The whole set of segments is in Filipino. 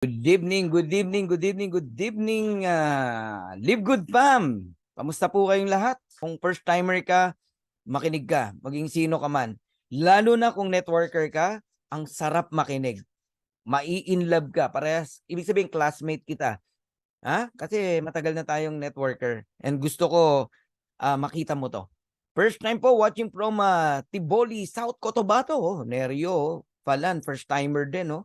Good evening, good evening, good evening, good evening, Live Good Fam! Kamusta po kayong lahat? Kung first timer ka, makinig ka, maging sino ka man. Lalo na kung networker ka, ang sarap makinig. Mai-inlove ka, parehas, ibig sabihin classmate kita. Ha? Kasi matagal na tayong networker and gusto ko makita mo to. First time po watching from Tiboli, South Cotabato. Neryo, Falan, first timer din.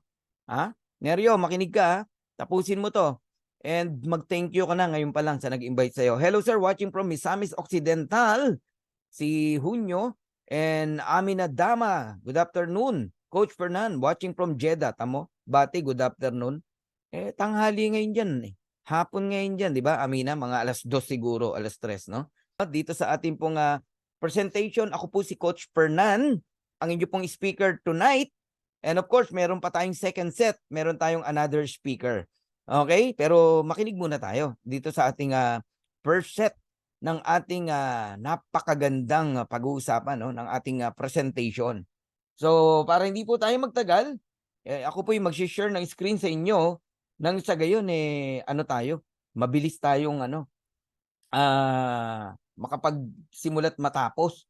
Ha? Neryo, makinig ka. Tapusin mo to. And mag-thank you ka na ngayon pa lang sa nag-invite sa'yo. Hello sir, watching from Misamis Occidental. Si Hunyo and Amina Dama. Good afternoon. Coach Fernan, watching from Jeddah. Tamo? Bati, good afternoon. Tanghali ngayon dyan. Hapon ngayon dyan, di ba? Amina, mga alas 2 siguro, alas 3, no? Dito sa ating pong presentation, ako po si Coach Fernan, ang inyo pong speaker tonight. And of course, meron pa tayong second set. Meron tayong another speaker. Okay? Pero makinig muna tayo dito sa ating first set ng ating napakagandang pag-uusapan, no? Ng ating presentation. So, para hindi po tayo magtagal, ako po yung mag-share ng screen sa inyo nang sa gayon, ano tayo, mabilis tayong makapagsimula't matapos.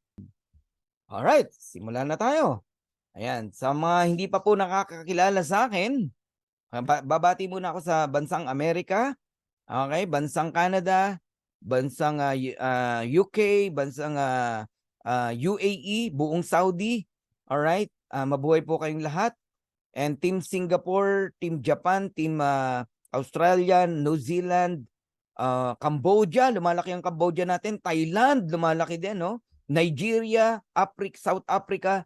Alright, simulan na tayo. Ayan, sa mga hindi pa po nakakakilala sa akin, babati muna ako sa bansang Amerika, okay, bansang Canada, bansang UK, bansang UAE, buong Saudi. Alright, mabuhay po kayong lahat. And Team Singapore, Team Japan, Team Australia, New Zealand, Cambodia, lumalaki ang Cambodia natin. Thailand, lumalaki din, no? Nigeria, South Africa,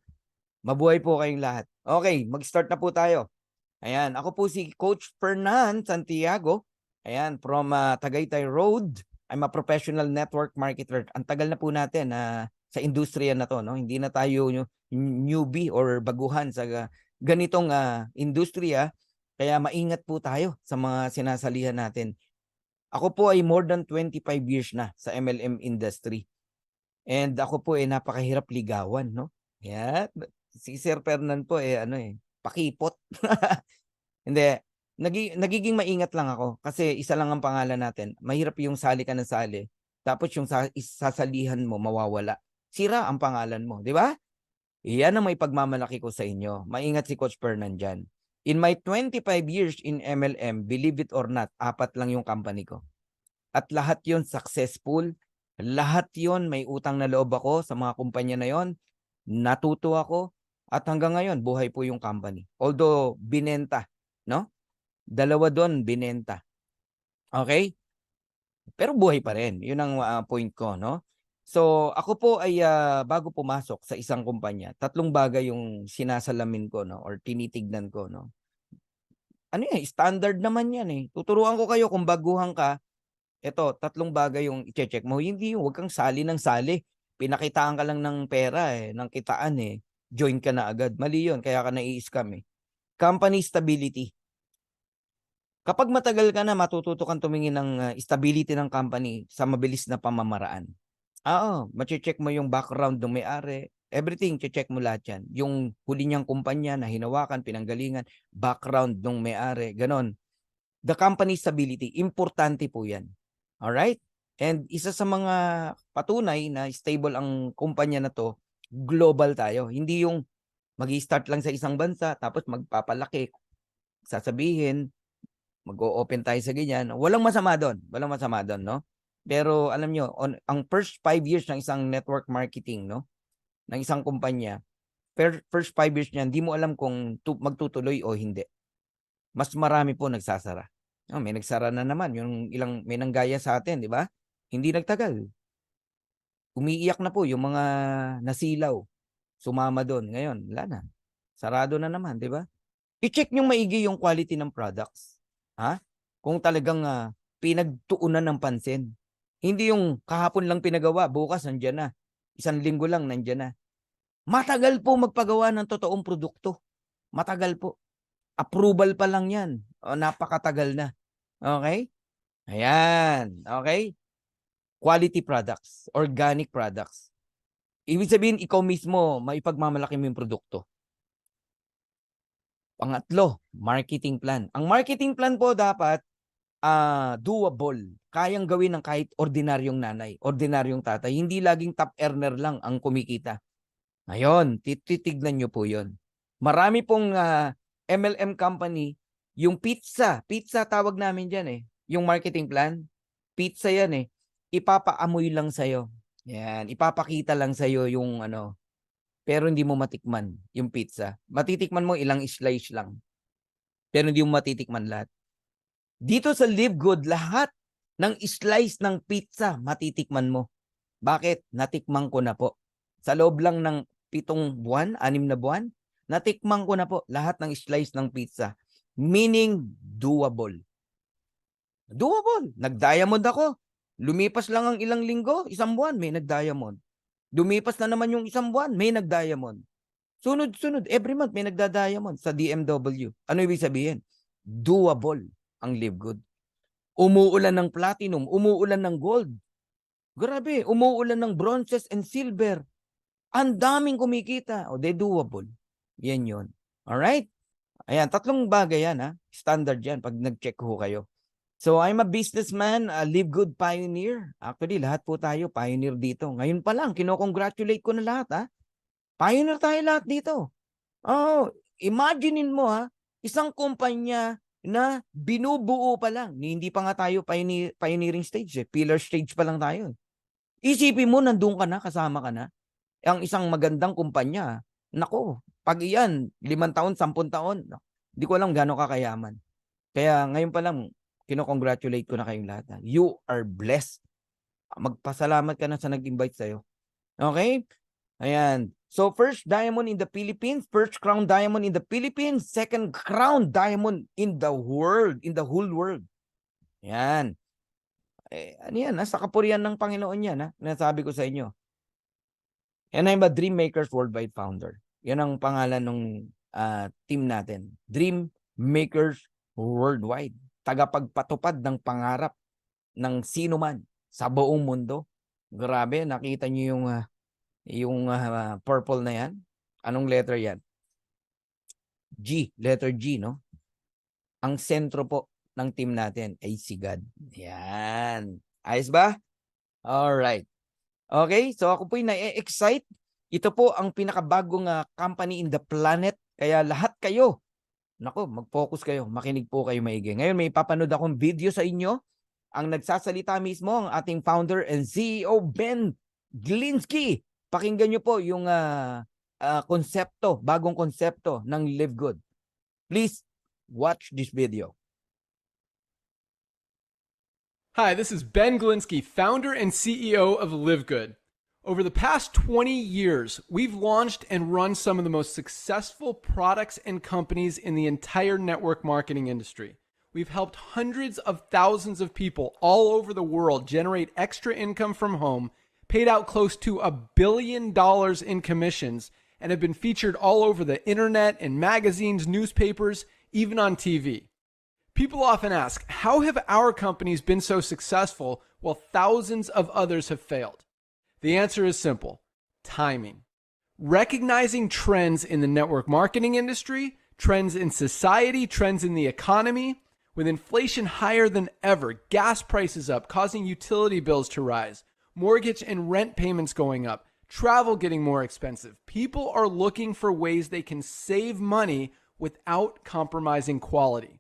mabuhay po kayong lahat. Okay, mag-start na po tayo. Ayan, ako po si Coach Fernan Santiago. Ayan, from Tagaytay Road. I'm a professional network marketer. Ang tagal na po natin sa industriya na to, no? Hindi na tayo newbie or baguhan sa ganitong industriya. Kaya maingat po tayo sa mga sinasalihan natin. Ako po ay more than 25 years na sa MLM industry. And ako po ay napakahirap ligawan, no? Yeah. Si Sir Fernan po pakipot. Hindi. Nagiging maingat lang ako kasi isa lang ang pangalan natin. Mahirap yung sali ka ng sali. Tapos yung sasalihan mo mawawala. Sira ang pangalan mo, di ba? Iyan ang may pagmamalaki ko sa inyo. Maingat si Coach Fernan dyan. In my 25 years in MLM, believe it or not, 4 lang yung company ko. At lahat yon successful. Lahat yon may utang na loob ako sa mga kumpanya na yon. Natuto ako. At hanggang ngayon, buhay po yung company. Although, binenta. No? 2 doon, binenta. Okay? Pero buhay pa rin. Yun ang point ko, no? So, ako po ay bago pumasok sa isang kumpanya, 3 bagay yung sinasalamin ko, no? Or tinitignan ko, no? Ano yan? Standard naman yan eh. Tuturuan ko kayo kung baguhan ka. Ito, 3 bagay yung i-check mo. Hindi yung huwag kang sali ng sali. Pinakitaan ka lang ng pera ng kitaan eh. Join ka na agad. Mali yun, kaya ka nai-scam eh. Company stability. Kapag matagal ka na, matututo kang tumingin ng stability ng company sa mabilis na pamamaraan. Mache-check mo yung background ng may-ari. Everything, check mo lahat yan. Yung huli niyang kumpanya na hinawakan, pinanggalingan, background ng may-ari, ganon. The company stability, importante po yan. Alright? And isa sa mga patunay na stable ang kumpanya na to, global tayo. Hindi yung mag-i-start lang sa isang bansa, tapos magpapalaki. Sasabihin, mag-o-open tayo sa ganyan. Walang masama doon. Walang masama doon, no? Pero alam nyo, ang first 5 years ng isang network marketing, no? Ng isang kumpanya, first 5 years niyan, hindi mo alam kung magtutuloy o hindi. Mas marami po nagsasara. May nagsara na naman. Yung may nanggaya sa atin, di ba? Hindi nagtagal. Umiiyak na po yung mga nasilaw. Sumama doon. Ngayon, wala na. Sarado na naman, di ba? I-check nyo maigi yung quality ng products. Ha? Kung talagang pinagtuunan ng pansin. Hindi yung kahapon lang pinagawa, bukas nandiyan na. 1 linggo lang nandiyan na. Matagal po magpagawa ng totoong produkto. Matagal po. Approval pa lang yan. Napakatagal na. Okay? Ayan. Okay? Quality products. Organic products. Ibig sabihin, ikaw mismo, maipagmamalaki mo yung produkto. Pangatlo, marketing plan. Ang marketing plan po dapat doable. Kayang gawin ng kahit ordinaryong nanay, ordinaryong tatay. Hindi laging top earner lang ang kumikita. Ngayon, titignan nyo po yun. Marami pong MLM company, yung pizza tawag namin dyan eh. Yung marketing plan, pizza yan eh. Ipapaamoy lang sa'yo. Yan, ipapakita lang sa'yo yung pero hindi mo matikman yung pizza. Matitikman mo ilang slice lang. Pero hindi mo matitikman lahat. Dito sa Live Good, lahat ng slice ng pizza matitikman mo. Bakit? Natikman ko na po. Sa loob lang ng 7 buwan, 6 na buwan, natikman ko na po lahat ng slice ng pizza. Meaning, doable. Doable. Nag-diamond ako. Lumipas lang ang ilang linggo, 1 buwan, may nag-diamond. Lumipas na naman yung 1 buwan, may nag-diamond. Sunod-sunod, every month may nagda-diamond sa DMW. Ano ibig sabihin? Doable ang Live Good. Umuulan ng platinum, umuulan ng gold. Grabe, umuulan ng bronzes and silver. Ang daming kumikita. O, they doable. Yan yun. Alright? Ayan, 3 bagay yan ha. Standard yan pag nag-check ho kayo. So, I'm a businessman, a Live Good pioneer. Actually, lahat po tayo pioneer dito. Ngayon pa lang, kinocongratulate ko na lahat ha. Pioneer tayo lahat dito. Oh, imaginein mo ha, isang kumpanya na binubuo pa lang. Hindi pa nga tayo pioneering stage eh. Pillar stage pa lang tayo. Isipin mo, nandun ka na, kasama ka na. Ang isang magandang kumpanya. Nako, pag iyan, 5 taon, 10 taon, hindi ko alam gaano kakayaman. Kaya ngayon pa lang, kinocongratulate ko na kayong lahat. You are blessed. Magpasalamat ka na sa nag-invite sa'yo. Okay? Ayan. So, first diamond in the Philippines, first crown diamond in the Philippines, second crown diamond in the world, in the whole world. Ayan. Ano yan? Sa kapurihan ng Panginoon yan, nasabi ko sa inyo. And I'm a Dream Makers Worldwide founder. Yan ang pangalan ng team natin. Dream Makers Worldwide. Tagapagpatupad ng pangarap ng sino man sa buong mundo. Grabe, nakita niyo yung purple na yan. Anong letter yan? G, letter G, no? Ang sentro po ng team natin ay si God. Yan. Ayos ba? Alright. Okay, so ako po'y na-excite. Ito po ang pinakabagong company in the planet. Kaya lahat kayo, nako, mag-focus kayo, makinig po kayo maigi. Ngayon may papanood akong video sa inyo. Ang nagsasalita mismo ang ating founder and CEO, Ben Glinsky. Pakinggan nyo po yung konsepto, bagong konsepto ng Live Good. Please watch this video. Hi, this is Ben Glinsky, founder and CEO of Live Good. Over the past 20 years, we've launched and run some of the most successful products and companies in the entire network marketing industry. We've helped hundreds of thousands of people all over the world generate extra income from home, paid out close to $1 billion in commissions, and have been featured all over the internet and magazines, newspapers, even on TV. People often ask, how have our companies been so successful while thousands of others have failed? The answer is simple: timing. Recognizing trends in the network marketing industry, trends in society, trends in the economy. With inflation higher than ever, gas prices up, causing utility bills to rise, mortgage and rent payments going up, travel getting more expensive. People are looking for ways they can save money without compromising quality.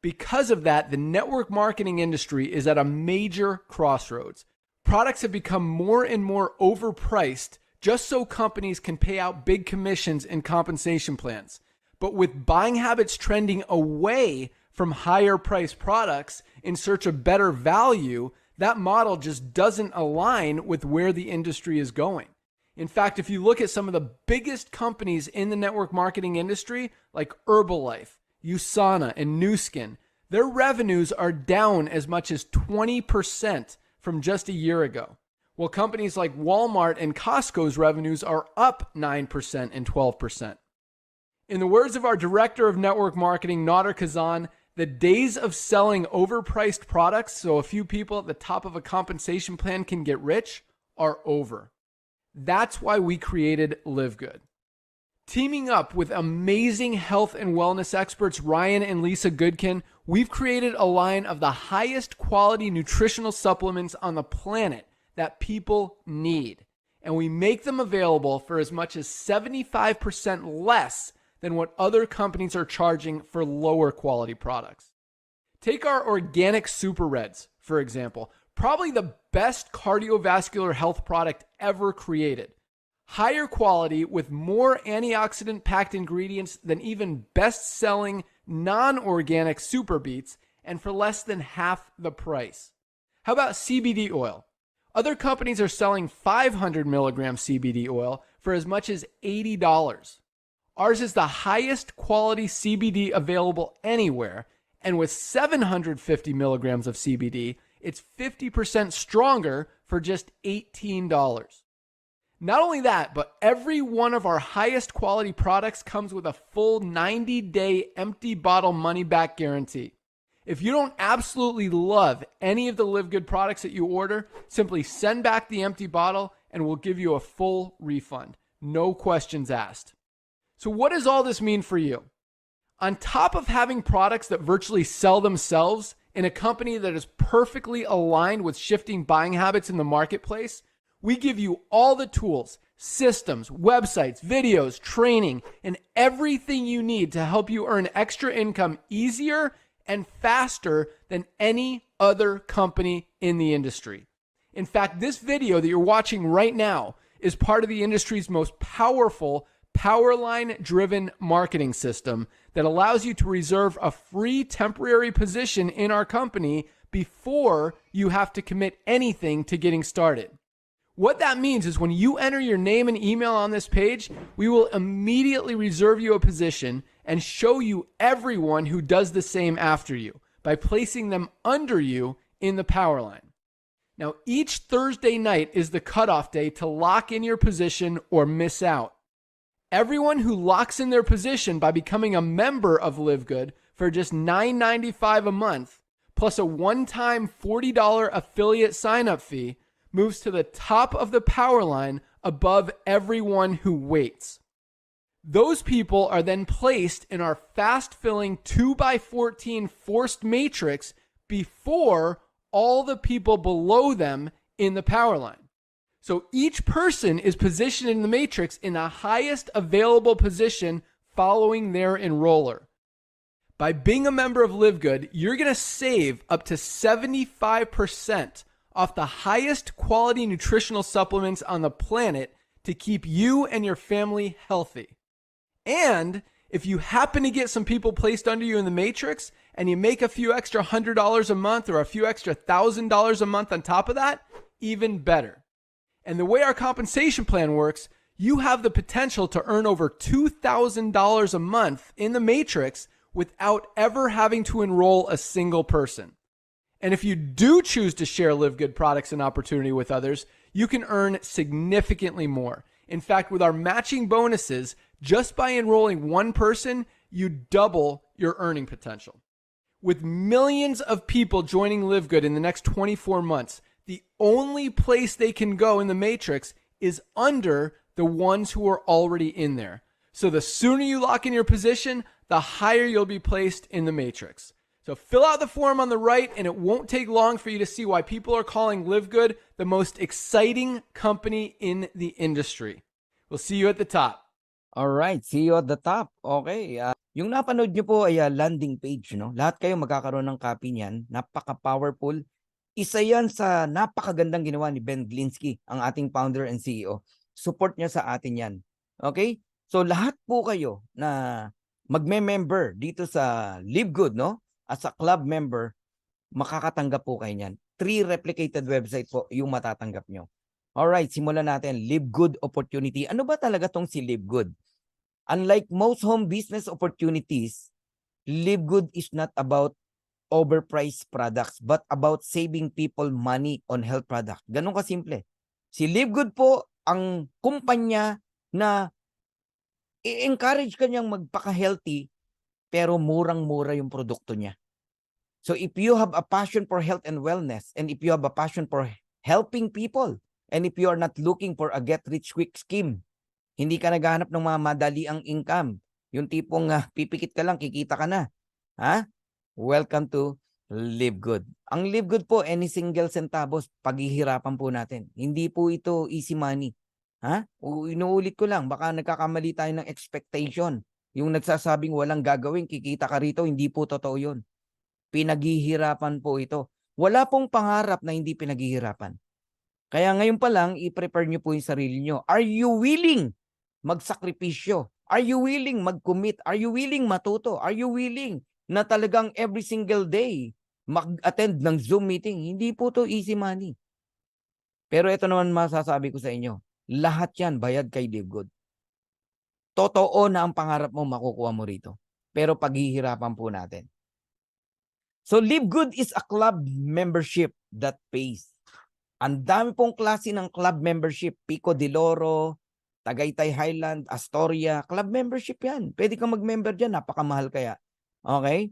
Because of that, the network marketing industry is at a major crossroads. Products have become more and more overpriced just so companies can pay out big commissions and compensation plans. But with buying habits trending away from higher priced products in search of better value, that model just doesn't align with where the industry is going. In fact, if you look at some of the biggest companies in the network marketing industry, like Herbalife, USANA, and Nu Skin, their revenues are down as much as 20% from just a year ago, while companies like Walmart and Costco's revenues are up 9% and 12%. In the words of our director of network marketing, Nader Kazan, the days of selling overpriced products so a few people at the top of a compensation plan can get rich are over. That's why we created Live Good. Teaming up with amazing health and wellness experts Ryan and Lisa Goodkin, we've created a line of the highest quality nutritional supplements on the planet that people need. And we make them available for as much as 75% less than what other companies are charging for lower quality products. Take our organic Super Reds, for example, probably the best cardiovascular health product ever created. Higher quality with more antioxidant packed ingredients than even best-selling non-organic Super Beets, and for less than half the price. How about CBD oil? Other companies are selling 500 milligram CBD oil for as much as $80. Ours is the highest quality CBD available anywhere, and with 750 milligrams of CBD, it's 50% stronger for just $18. Not only that, but every one of our highest quality products comes with a full 90-day empty bottle money-back guarantee. If you don't absolutely love any of the Live Good products that you order, simply send back the empty bottle and we'll give you a full refund. No questions asked. So what does all this mean for you? On top of having products that virtually sell themselves in a company that is perfectly aligned with shifting buying habits in the marketplace, we give you all the tools, systems, websites, videos, training, and everything you need to help you earn extra income easier and faster than any other company in the industry. In fact, this video that you're watching right now is part of the industry's most powerful Powerline-driven marketing system that allows you to reserve a free temporary position in our company before you have to commit anything to getting started. What that means is when you enter your name and email on this page, we will immediately reserve you a position and show you everyone who does the same after you by placing them under you in the power line. Now, each Thursday night is the cutoff day to lock in your position or miss out. Everyone who locks in their position by becoming a member of Live Good for just $9.95 a month, plus a one-time $40 affiliate sign-up fee, moves to the top of the power line above everyone who waits. Those people are then placed in our fast-filling 2x14 forced matrix before all the people below them in the power line. So each person is positioned in the matrix in the highest available position following their enroller. By being a member of Live Good, you're going to save up to 75% off the highest quality nutritional supplements on the planet to keep you and your family healthy. And if you happen to get some people placed under you in the matrix and you make a few extra $100 a month or a few extra $1,000 a month on top of that, even better. And the way our compensation plan works, you have the potential to earn over $2,000 a month in the matrix without ever having to enroll a single person. And if you do choose to share Live Good products and opportunity with others, you can earn significantly more. In fact, with our matching bonuses, just by enrolling one person, you double your earning potential. With millions of people joining Live Good in the next 24 months, the only place they can go in the matrix is under the ones who are already in there. So the sooner you lock in your position, the higher you'll be placed in the matrix. So fill out the form on the right, and it won't take long for you to see why people are calling Live Good the most exciting company in the industry. We'll see you at the top. Alright, see you at the top. Okay. Yung napanood nyo po ay landing page, no? Lahat kayo magkakaroon ng copy niyan. Napaka-powerful. Isa yan sa napakagandang ginawa ni Ben Glinsky, ang ating founder and CEO. Support niya sa atin yan. Okay? So lahat po kayo na magme-member dito sa Live Good, no? As a club member, makakatanggap po kayo niyan. 3 replicated website po yung matatanggap nyo. Alright, simulan natin. Live Good opportunity. Ano ba talaga tong si Live Good? Unlike most home business opportunities, Live Good is not about overpriced products but about saving people money on health products. Ganun kasimple. Si Live Good po ang kumpanya na i-encourage kanyang magpaka-healthy pero murang-mura yung produkto niya. So if you have a passion for health and wellness, and if you have a passion for helping people, and if you are not looking for a get-rich-quick scheme, Hindi ka naghahanap ng mga madaliang income. Yung tipong pipikit ka lang, kikita ka na. Ha? Welcome to Live Good. Ang Live Good po, any single centavos, paghihirapan po natin. Hindi po ito easy money. Ha? Inuulit ko lang, baka nagkakamali tayo ng expectation. Yung nagsasabing walang gagawin, kikita ka rito, hindi po totoo yun. Pinaghihirapan po ito. Wala pong pangarap na hindi pinaghihirapan. Kaya ngayon pa lang, i-prepare nyo po yung sarili nyo. Are you willing magsakripisyo? Are you willing mag-commit? Are you willing matuto? Are you willing na talagang every single day mag-attend ng Zoom meeting? Hindi po to easy money. Pero ito naman masasabi ko sa inyo, lahat yan bayad kay Live Good. Totoo na ang pangarap mo makukuha mo rito. Pero paghihirapan po natin. So Live Good is a club membership that pays. Ang dami pong klase ng club membership. Pico de Loro, Tagaytay Highland, Astoria. Club membership yan. Pwede kang mag-member dyan. Napakamahal kaya. Okay?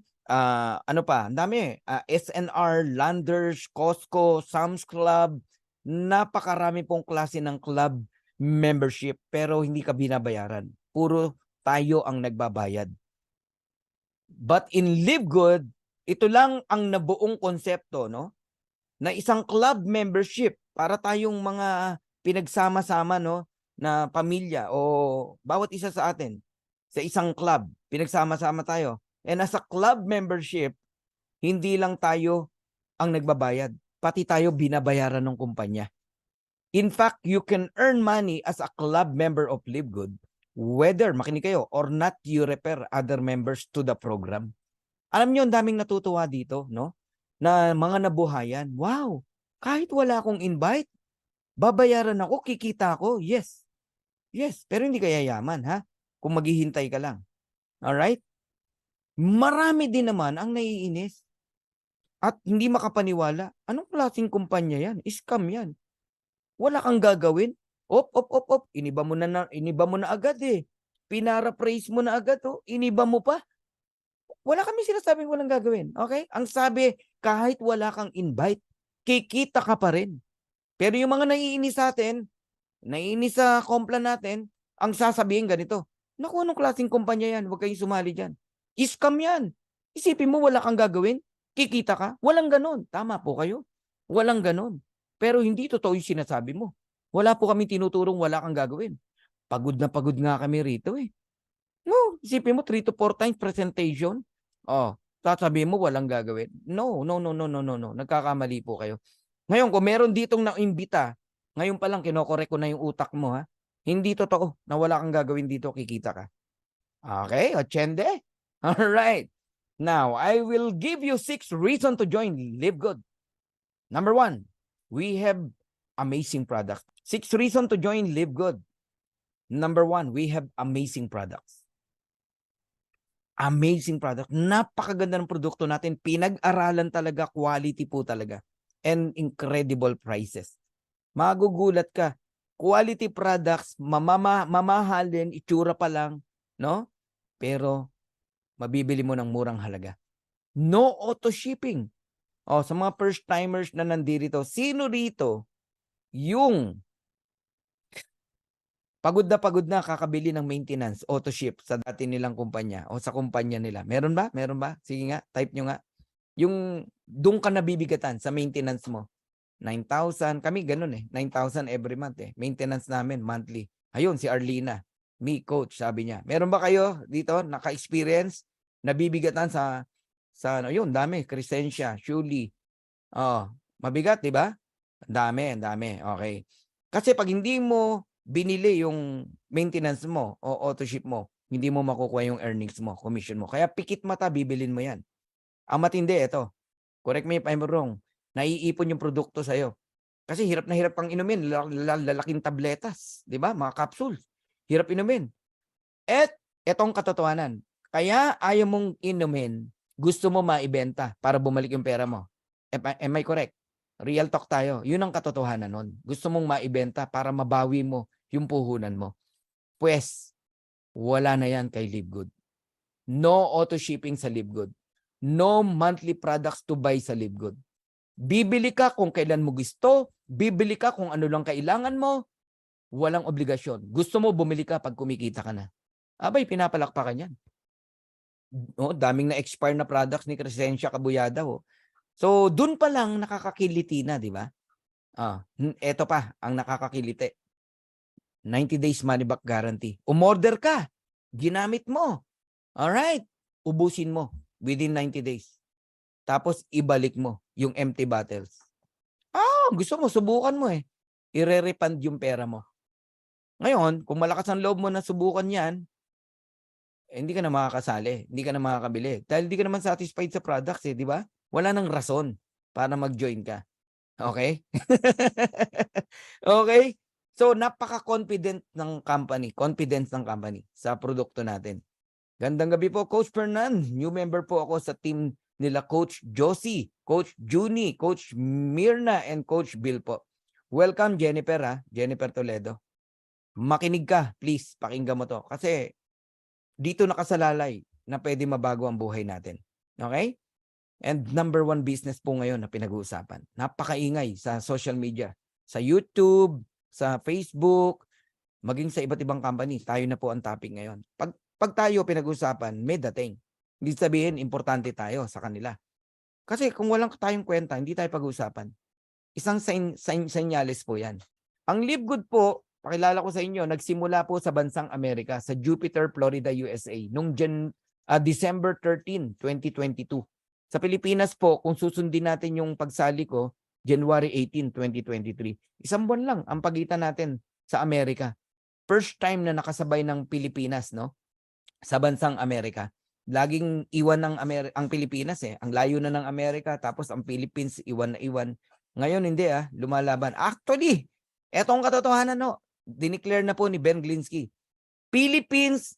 Ano pa? Ang dami. SNR, Landers, Costco, Sam's Club. Napakarami pong klase ng club membership. Pero hindi ka binabayaran. Puro tayo ang nagbabayad. But in Live Good, ito lang ang nabuong konsepto, no? Na isang club membership para tayong mga pinagsama-sama, no, na pamilya o bawat isa sa atin sa isang club, pinagsama-sama tayo. And as a club membership, hindi lang tayo ang nagbabayad, pati tayo binabayaran ng kumpanya. In fact, you can earn money as a club member of Live Good, whether, makinig kayo, or not you refer other members to the program. Alam niyo, ang daming natutuwa dito, no? Na mga nabuhayan. Wow, kahit wala akong invite, babayaran ako, kikita ako. Yes. Yes, pero hindi ka yayaman, ha? Kung maghihintay ka lang. Alright? Marami din naman ang naiinis at hindi makapaniwala. Anong klaseng kumpanya yan? Scam yan. Wala kang gagawin. Op. Iniba mo na agad eh. Pinara-praise mo na agad, oh. Iniba mo pa. Wala kami sinasabing walang gagawin. Okay? Ang sabi, kahit wala kang invite, kikita ka pa rin. Pero yung mga naiinis sa atin, naiinis sa kompla natin, ang sasabihin ganito, naku, anong klaseng kumpanya yan? Huwag kayong sumali dyan. Scam yan. Isipin mo, wala kang gagawin, kikita ka. Walang ganon. Tama po kayo. Walang ganon. Pero hindi totoo yung sinasabi mo. Wala po kami tinuturong wala kang gagawin. Pagod na pagod nga kami rito eh. No, isipin mo 3 to 4 times presentation. Oh, sasabihin mo walang gagawin. No. Nagkakamali po kayo. Ngayon, kung meron ditong naimbita, ngayon pa lang kinokorek ko na yung utak mo, ha? Hindi totoo na wala kang gagawin dito, kikita ka. Okay, Ochende? Alright. Now, I will give you 6 reasons to join Live Good. Number 1, we have amazing products. 6 reasons to join Live Good. Number 1, we have amazing products. Amazing product. Napakaganda ng produkto natin. Pinag-aralan talaga, quality po talaga. And incredible prices. Magugulat ka. Quality products, mamahalin, itsura pa lang, no? Pero mabibili mo ng murang halaga. No auto shipping. O, sa mga first timers na nandito, sino rito yung pagod na kakabili ng maintenance, auto ship sa dati nilang kumpanya o sa kumpanya nila? Meron ba? Meron ba? Sige nga, type nyo nga. Yung doon ka nabibigatan sa maintenance mo. 9,000. Kami ganun eh. 9,000 every month eh. Maintenance namin monthly. Ayun, si Arlina. Me, coach, sabi niya. Meron ba kayo dito naka-experience? Nabibigatan sa ano, yun, dami. Crescencia, Shuli. Oh, mabigat, di ba? Ang dami. Okay. Kasi pag hindi mo binili yung maintenance mo o auto ship mo, hindi mo makukuha yung earnings mo, commission mo. Kaya pikit mata, bibilin mo yan. Ang matindi, ito. Correct me if I'm wrong. Naiipon yung produkto sa'yo. Kasi hirap na hirap kang inumin. Lalaking tabletas. Di ba? Mga capsules. Hirap inumin. At etong katotohanan. Kaya ayaw mong inumin, gusto mo maibenta para bumalik yung pera mo. Am I correct? Real talk tayo. Yun ang katotohanan nun. Gusto mong maibenta para mabawi mo yung puhunan mo. Pues, wala na yan kay Live Good. No auto shipping sa Live Good. No monthly products to buy sa Live Good. Bibili ka kung kailan mo gusto, bibili ka kung ano lang kailangan mo, Walang obligasyon. Gusto mo, bumili ka pag kumikita ka na. Abay, pinapalakpakan yan. Daming na-expire na products ni Crescencia Cabuyada. So, dun pa lang nakakakiliti na, di ba? Eto pa, ang nakakakiliti. 90 days money back guarantee. Umorder ka. Ginamit mo. Alright. Ubusin mo within 90 days. Tapos, ibalik mo yung empty bottles. Gusto mo, subukan mo eh. Ire-refund yung pera mo. Ngayon, kung malakas ang loob mo na subukan yan, hindi ka na makakasali, hindi ka na makakabili. Dahil hindi ka naman satisfied sa products eh, di ba? Wala nang rason para mag-join ka. Okay? Okay? So, napaka-confident ng company, confidence ng company sa produkto natin. Gandang gabi po, Coach Fernan. New member po ako sa team nila Coach Josie, Coach Juni, Coach Mirna, and Coach Bill po. Welcome, Jennifer, Jennifer Toledo. Makinig ka, please, pakinggan mo to. Kasi dito nakasalalay na pwede mabago ang buhay natin. Okay? And number one business po ngayon na pinag-uusapan. Napakaingay sa social media. Sa YouTube, sa Facebook, maging sa iba't ibang company. Tayo na po ang topic ngayon. Pag tayo pinag-uusapan, may dating. Hindi sabihin, importante tayo sa kanila. Kasi kung walang tayong kwenta, hindi tayo pag-uusapan. Isang senyales po yan. Ang Live Good po, pakilala ko sa inyo, nagsimula po sa bansang Amerika, sa Jupiter, Florida, USA, noong December 13, 2022. Sa Pilipinas po, kung susundin natin yung pagsali ko, January 18, 2023. Isang buwan lang ang pagitan natin sa Amerika. First time na nakasabay ng Pilipinas, no? Sa bansang Amerika. Laging iwan ng ang Pilipinas eh. Ang layo na ng Amerika, tapos ang Philippines iwan na iwan. Ngayon hindi lumalaban. Actually, etong katotohanan dineclare na po ni Ben Glinsky. Philippines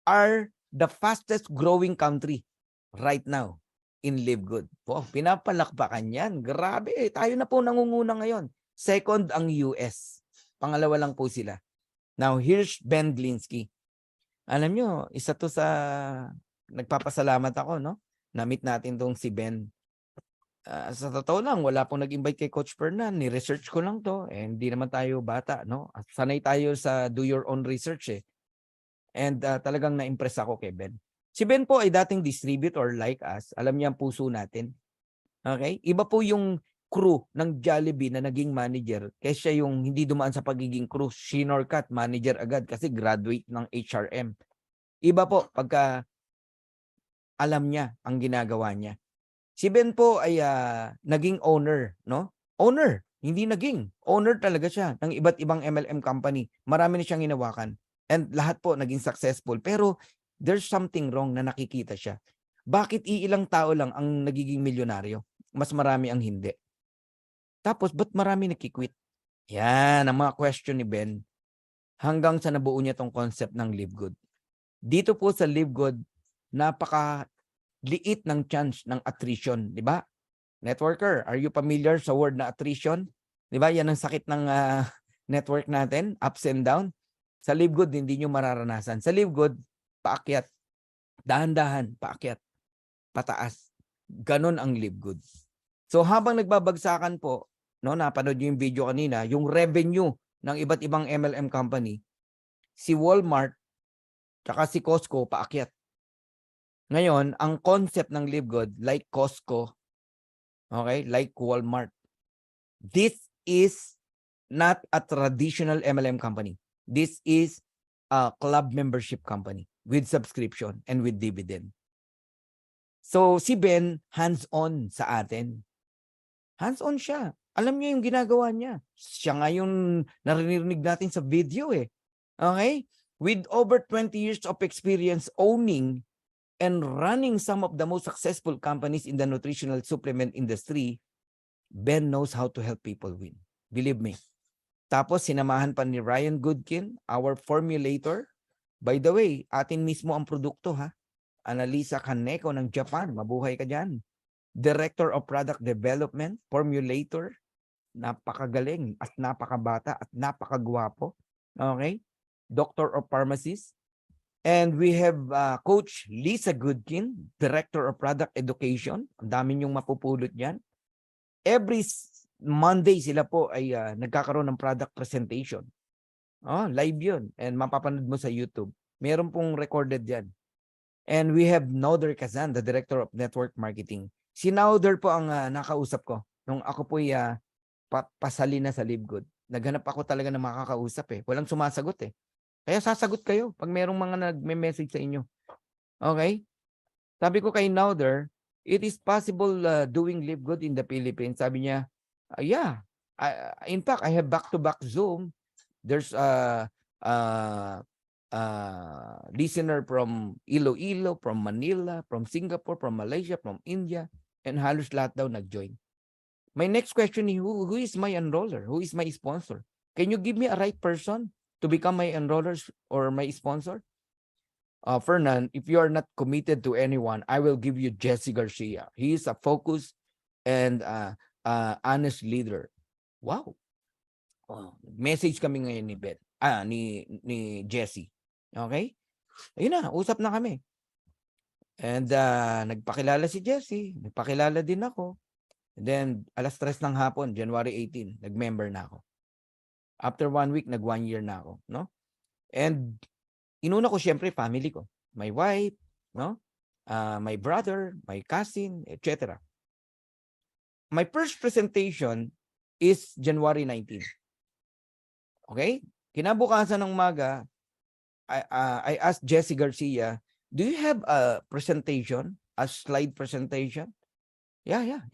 are the fastest growing country right now in Live Good. Pinapalakpakan yan. Grabe, tayo na po nangunguna ngayon. Second ang US. Pangalawa lang po sila. Now, here's Ben Glinsky. Alam nyo, isa to sa nagpapasalamat ako, no? Na-meet natin tong si Ben. Sa totoo lang, wala pong nag-invite kay Coach Fernan. Ni-research ko lang to. Hindi naman tayo bata, no? Sanay tayo sa do your own research eh. And talagang na-impress ako kay Ben. Si Ben po ay dating distributor like us. Alam niya ang puso natin. Okay? Iba po yung crew ng Jollibee na naging manager kaysa yung hindi dumaan sa pagiging crew, shinorkat, manager agad kasi graduate ng HRM. Iba po pagka alam niya ang ginagawa niya. Si Ben po ay naging owner, no? Owner, hindi naging. Owner talaga siya ng iba't ibang MLM company. Marami na siyang hinawakan. And lahat po naging successful. Pero there's something wrong na nakikita siya. Bakit iilang tao lang ang nagiging milyonaryo? Mas marami ang hindi. Tapos, ba't marami nakikwit? Yan, ang mga question ni Ben. Hanggang sa nabuo niya tong concept ng Live Good. Dito po sa Live Good, napaka-liit ng chance ng attrition. Di ba? Networker, are you familiar sa word na attrition? Di ba? Yan ang sakit ng network natin, ups and down. Sa Live Good, hindi nyo mararanasan. Sa Live Good, paakyat. Dahan-dahan, paakyat. Pataas. Ganon ang Live Good. So habang nagbabagsakan po, no, napanood nyo yung video kanina, yung revenue ng iba't ibang MLM company, si Walmart, tsaka si Costco, paakyat. Ngayon, ang concept ng Live Good, like Costco, okay, like Walmart, this is not a traditional MLM company. This is a club membership company with subscription and with dividend. So, si Ben, hands-on sa atin. Hands-on siya. Alam niya yung ginagawa niya. Siya nga yung narinig natin sa video eh. Okay? With over 20 years of experience owning and running some of the most successful companies in the nutritional supplement industry, Ben knows how to help people win. Believe me. Tapos, sinamahan pa ni Ryan Goodkin, our formulator. By the way, atin mismo ang produkto ha. Analisa Kaneko ng Japan. Mabuhay ka dyan. Director of Product Development, formulator. Napakagaling at napakabata at napakagwapo. Okay? Doctor of Pharmacist. And we have Coach Lisa Goodkin, Director of Product Education. Ang dami niyong mapupulot dyan. Every Monday sila po ay nagkakaroon ng product presentation. Oh, live yun. And mapapanood mo sa YouTube. Meron pong recorded yan. And we have Nauder Kazan, the Director of Network Marketing. Si Nauder po ang nakausap ko nung ako po pasali na sa LiveGood. Naghanap ako talaga ng makakausap eh. Walang sumasagot eh. Kaya sasagot kayo pag merong mga nagme-message sa inyo. Okay? Sabi ko kay Nauder, it is possible doing LiveGood in the Philippines. Sabi niya, yeah. In fact, I have back-to-back Zoom. There's listener from Iloilo, from Manila, from Singapore, from Malaysia, from India, and halos lahat daw nag-join. My next question is, who is my enroller? Who is my sponsor? Can you give me a right person to become my enroller or my sponsor? Fernan, if you are not committed to anyone, I will give you Jesse Garcia. He is a focused and honest leader. Wow. Oh, message kami ngayon ni Beth. Ni Jesse. Okay? Ayun na, usap na kami. And nagpakilala si Jesse, nagpakilala din ako. And then, 3:00 ng hapon, January 18, nag-member na ako. After 1 week, nag 1 year na ako. No? And, inuna ko syempre family ko. My wife, no? My brother, my cousin, etc. My first presentation is January 19. Okay? Kinabukasan ng umaga, I asked Jesse Garcia, do you have a presentation, a slide presentation? Yeah.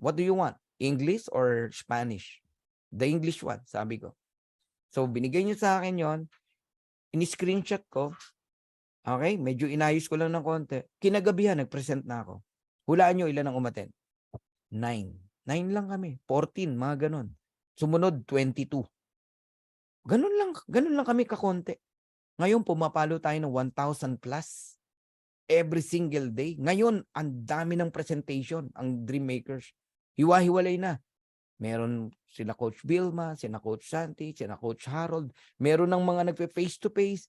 What do you want? English or Spanish? The English one, sabi ko. So, binigay niyo sa akin yon, in-screenshot ko. Okay? Medyo inayos ko lang ng konti. Kinagabihan, nag-present na ako. Hulaan nyo ilan ang umaten? 9. 9 lang kami. 14, mga ganon. Sumunod, 22. Ganun lang kami kakonti. Ngayon, pumapalo tayo ng 1,000 plus every single day. Ngayon, ang dami ng presentation, ang Dreammakers. Hiwa-hiwalay na. Meron sila Coach Vilma, sina Coach Santi, sina Coach Harold. Meron ng mga nagpe-face-to-face.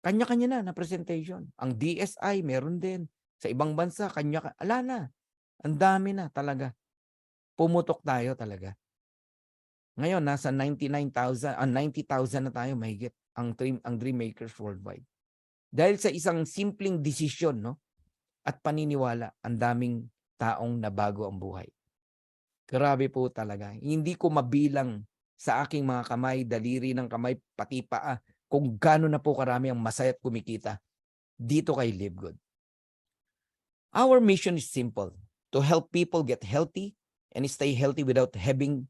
Kanya-kanya na presentation. Ang DSI, meron din. Sa ibang bansa, ala na. Ang dami na talaga. Pumutok tayo talaga. Ngayon, nasa 90,000 na tayo mahigit ang Dreammakers worldwide. Dahil sa isang simpleng desisyon, no? At paniniwala, ang daming taong nabago ang buhay. Grabe po talaga. Hindi ko mabilang sa aking mga kamay, daliri ng kamay, pati paa, kung gaano na po karami ang masaya at kumikita dito kay LiveGood. Our mission is simple, to help people get healthy and stay healthy without having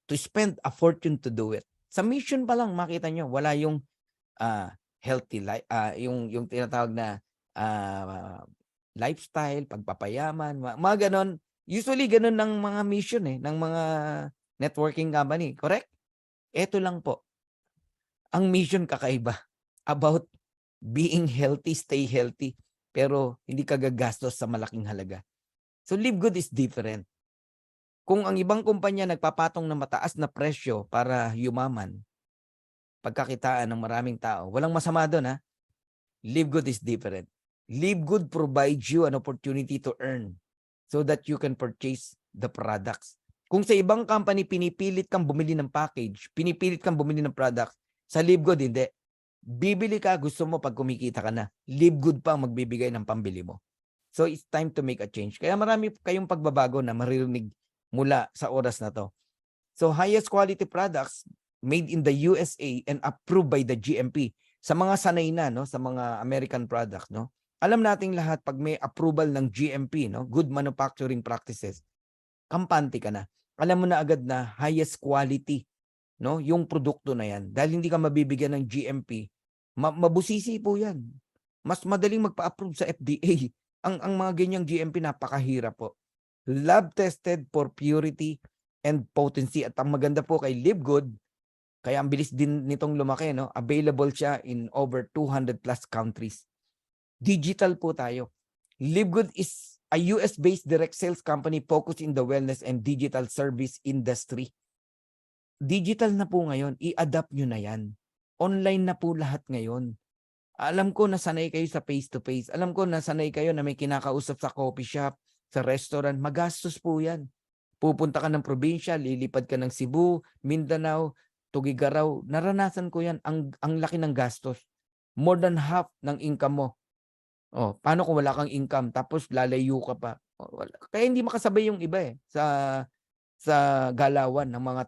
to spend a fortune to do it. Sa mission pa lang, makita nyo, wala yung healthy life, yung tinatawag na lifestyle, pagpapayaman, mga ganon. Usually ganon ng mga mission ng mga networking company, correct? Ito lang po. Ang mission kakaiba, about being healthy, stay healthy, pero hindi ka gagastos sa malaking halaga. So LiveGood is different. Kung ang ibang kumpanya nagpapatong ng mataas na presyo para yumaman, pagkakitaan ng maraming tao, walang masama doon ha. LiveGood is different. LiveGood provides you an opportunity to earn so that you can purchase the products. Kung sa ibang company, pinipilit kang bumili ng package, pinipilit kang bumili ng products, sa LiveGood, hindi. Bibili ka, gusto mo pag kumikita ka na. LiveGood pa ang magbibigay ng pambili mo. So, it's time to make a change. Kaya marami kayong pagbabago na maririnig mula sa oras na to. So, highest quality products made in the USA and approved by the GMP. Sa mga sanay na, no, sa mga American product, no, alam nating lahat pag may approval ng GMP, no, Good Manufacturing Practices, kampante ka na. Alam mo na agad na highest quality, no, yung produkto na yan. Dahil hindi ka mabibigyan ng GMP, mabusisi po yan. Mas madaling magpa-approve sa FDA. Ang mga ganyang GMP napakahirap po. Lab tested for purity and potency. At ang maganda po kay LiveGood, kaya ang bilis din nitong lumaki, no? Available siya in over 200 plus countries. Digital po tayo. LiveGood is a US-based direct sales company focused in the wellness and digital service industry. Digital na po ngayon. I-adapt nyo na yan. Online na po lahat ngayon. Alam ko na sanay kayo sa face-to-face. Alam ko na sanay kayo na may kinakausap sa coffee shop, sa restaurant. Magastos po yan. Pupunta ka ng probinsya, lilipad ka ng Cebu, Mindanao, Tugigaraw, naranasan ko yan. Ang laki ng gastos. More than half ng income mo. Oh, paano kung wala kang income tapos lalayo ka pa? Oh, wala. Kaya hindi makasabay yung iba sa galawan ng mga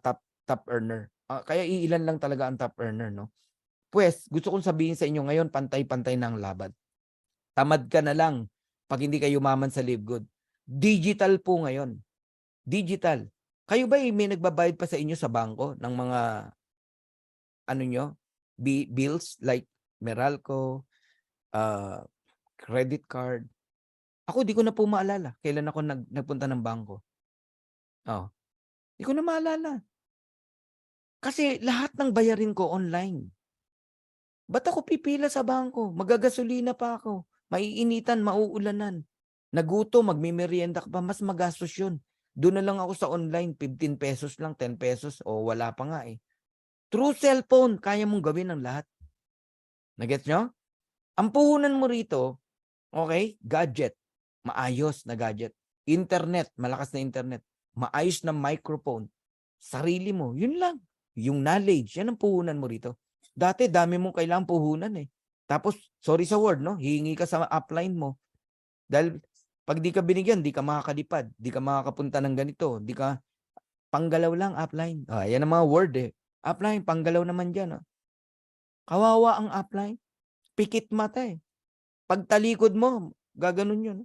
top earner. Kaya iilan lang talaga ang top earner, no? Pues, gusto kong sabihin sa inyo ngayon, pantay-pantay na ang laban. Tamad ka na lang pag hindi kayo yumaman sa Live Good. Digital po ngayon. Digital. Kayo ba may nagbabayad pa sa inyo sa bangko ng mga ano nyo, bills like Meralco, credit card? Ako di ko na po maalala kailan ako nagpunta ng bangko. Oh, di ko na maalala. Kasi lahat ng bayarin ko online. Ba't ako pipila sa bangko? Magagasolina pa ako. Maiinitan, mauulanan. Nagutom, magmimerienda ka pa, mas magastos yun. Doon na lang ako sa online, 15 pesos lang, 10 pesos, o wala pa nga eh. Through cellphone, kaya mong gawin ang lahat. Nagets nyo? Ang puhunan mo rito, okay, gadget, maayos na gadget. Internet, malakas na internet. Maayos na microphone. Sarili mo, yun lang. Yung knowledge, yan ang puhunan mo rito. Dati, dami mong kailangang puhunan eh. Tapos, sorry sa word, no? Hihingi ka sa upline mo. Dahil, pag di ka binigyan, di ka makakalipad. Di ka makakapunta ng ganito. Di ka, panggalaw lang, upline. Yan ang mga word eh. Upline, panggalaw naman dyan. Kawawa ang upline. Pikit mata eh. Pag talikod mo, gaganon yun.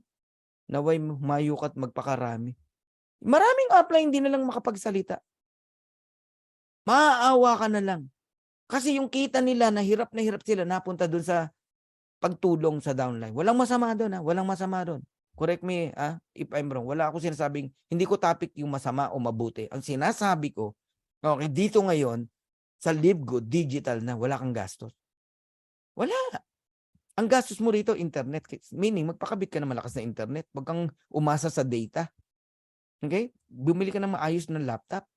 Naway mayukat magpakarami. Maraming upline hindi na lang makapagsalita. Maaawa ka na lang. Kasi yung kita nila na hirap sila napunta dun sa pagtulong sa downline. Walang masama doon Walang masama doon. Correct me if I'm wrong. Wala ako sinasabing, hindi ko topic yung masama o mabuti. Ang sinasabi ko, okay, dito ngayon, sa Live Good, digital na, wala kang gastos. Wala. Ang gastos mo rito, internet. Meaning, magpakabit ka na malakas na internet. Huwag kang umasa sa data. Okay? Bumili ka ng maayos na laptop,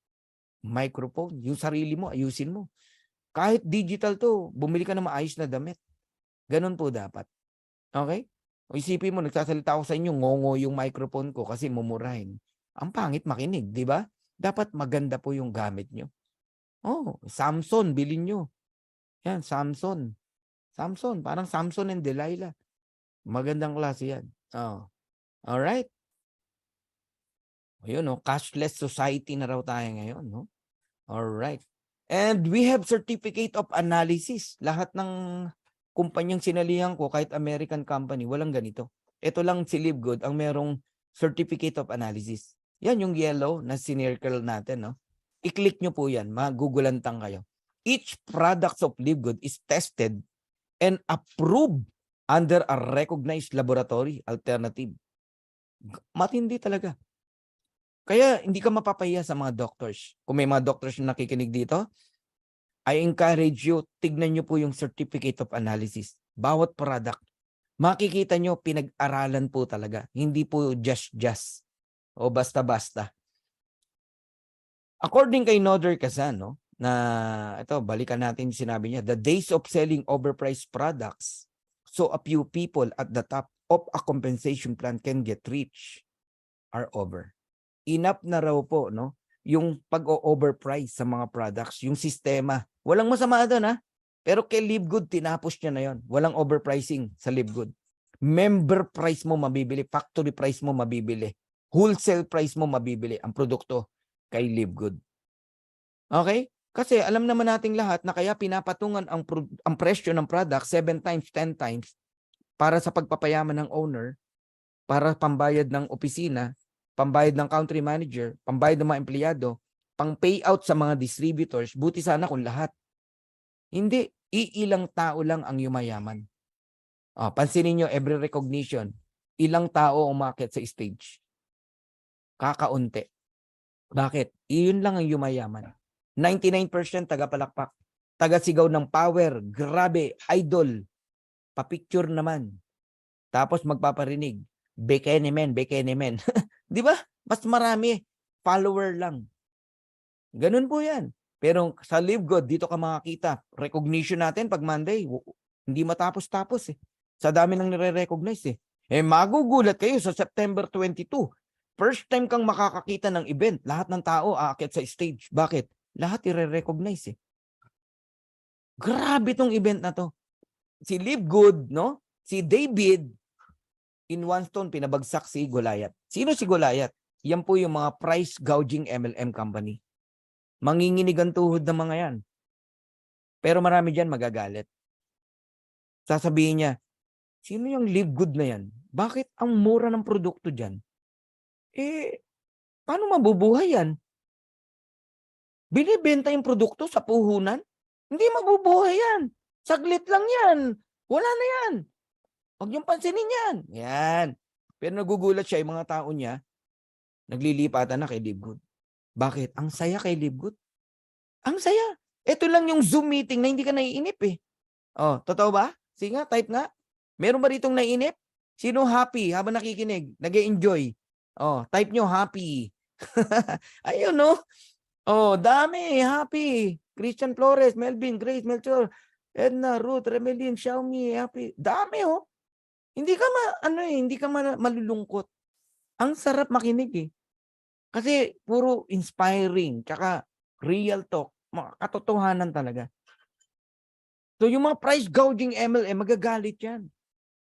microphone, yung sarili mo, ayusin mo. Kahit digital to, bumili ka ng maayos na damit. Ganun po dapat. Okay? O isipin mo, nagsasalita ako sa inyo, ngongo yung microphone ko kasi mumurahin. Ang pangit makinig, di ba? Dapat maganda po yung gamit nyo. Oh, Samsung, bilhin nyo. Yan, Samsung. Samsung, parang Samson and Delilah. Magandang klase yan. Oh. Alright. Ayun, no? Cashless society na raw tayo ngayon. No? Alright. And we have certificate of analysis. Lahat ng kumpanyang sinalihan ko, kahit American company, walang ganito. Ito lang si Live Good ang merong certificate of analysis. Yan yung yellow na sinircle natin. No? I-click nyo po yan. Magugulantang kayo. Each product of Live Good is tested and approved under a recognized laboratory alternative. Matindi talaga. Kaya hindi ka mapapahiya sa mga doctors. Kung may mga doctors na nakikinig dito, I encourage you, tignan nyo po yung certificate of analysis. Bawat product, makikita nyo, pinag-aralan po talaga. Hindi po just o basta-basta. According kay Noder Kazan, no, na ito, balikan natin yung sinabi niya, the days of selling overpriced products so a few people at the top of a compensation plan can get rich are over. Enough na raw po, no? Yung pag-overprice sa mga products, yung sistema. Walang masama doon, Pero kay Live Good, tinapos niya na yon. Walang overpricing sa Live Good. Member price mo mabibili, factory price mo mabibili, wholesale price mo mabibili ang produkto kay Live Good. Okay? Kasi alam naman nating lahat na kaya pinapatungan ang presyo ng product 7 times, 10 times para sa pagpapayaman ng owner, para pambayad ng opisina, pambayad ng country manager, pambayad ng mga empleyado, pang payout sa mga distributors. Buti sana kung lahat. Hindi, iilang tao lang ang yumayaman. Pansinin nyo, every recognition, ilang tao umakyat sa stage. Kakaunti. Bakit? Iyon lang ang yumayaman. 99% tagapalakpak. Tagasigaw ng power. Grabe. Idol. Papicture naman. Tapos magpaparinig. Bekene men. Di ba? Mas marami. Follower lang. Ganun po yan. Pero sa Live Good, dito ka makakita. Recognition natin pag Monday, hindi matapos-tapos eh. Sa dami nang nire-recognize eh. Magugulat kayo sa September 22. First time kang makakakita ng event. Lahat ng tao aakyat sa stage. Bakit? Lahat i-recognize eh. Grabe tong event na to. Si Live Good, no? Si David, in one stone, pinabagsak si Goliath. Sino si Goliath? Yan po yung mga price gouging MLM company. Manginginig ang tuhod ng mga yan. Pero marami dyan magagalit. Sasabihin niya, sino yung Live Good na yan? Bakit ang mura ng produkto dyan? Paano mabubuhay yan? Binibenta yung produkto sa puhunan? Hindi mabubuhay yan. Saglit lang yan. Wala na yan. Huwag niyong pansinin yan. Yan. Pero nagugulat siya, yung mga tao niya, naglilipatan na kay Live Good. Bakit? Ang saya kay Live Good. Ang saya. Ito lang yung Zoom meeting na hindi ka naiinip eh. Oh, totoo ba? Sige nga, type nga. Meron ba ditong naiinip? Sino happy habang nakikinig? Nag-e-enjoy? Oh, type nyo happy. Ayun no? Oh, dami, happy. Christian Flores, Melvin, Grace, Melchor, Edna, Ruth, Remelin, Xiaomi, happy. Dami oh. Hindi ka malulungkot. Ang sarap makinig eh. Kasi puro inspiring, tsaka real talk, katotohanan talaga. So yung mga price gouging MLM, magagalit yan.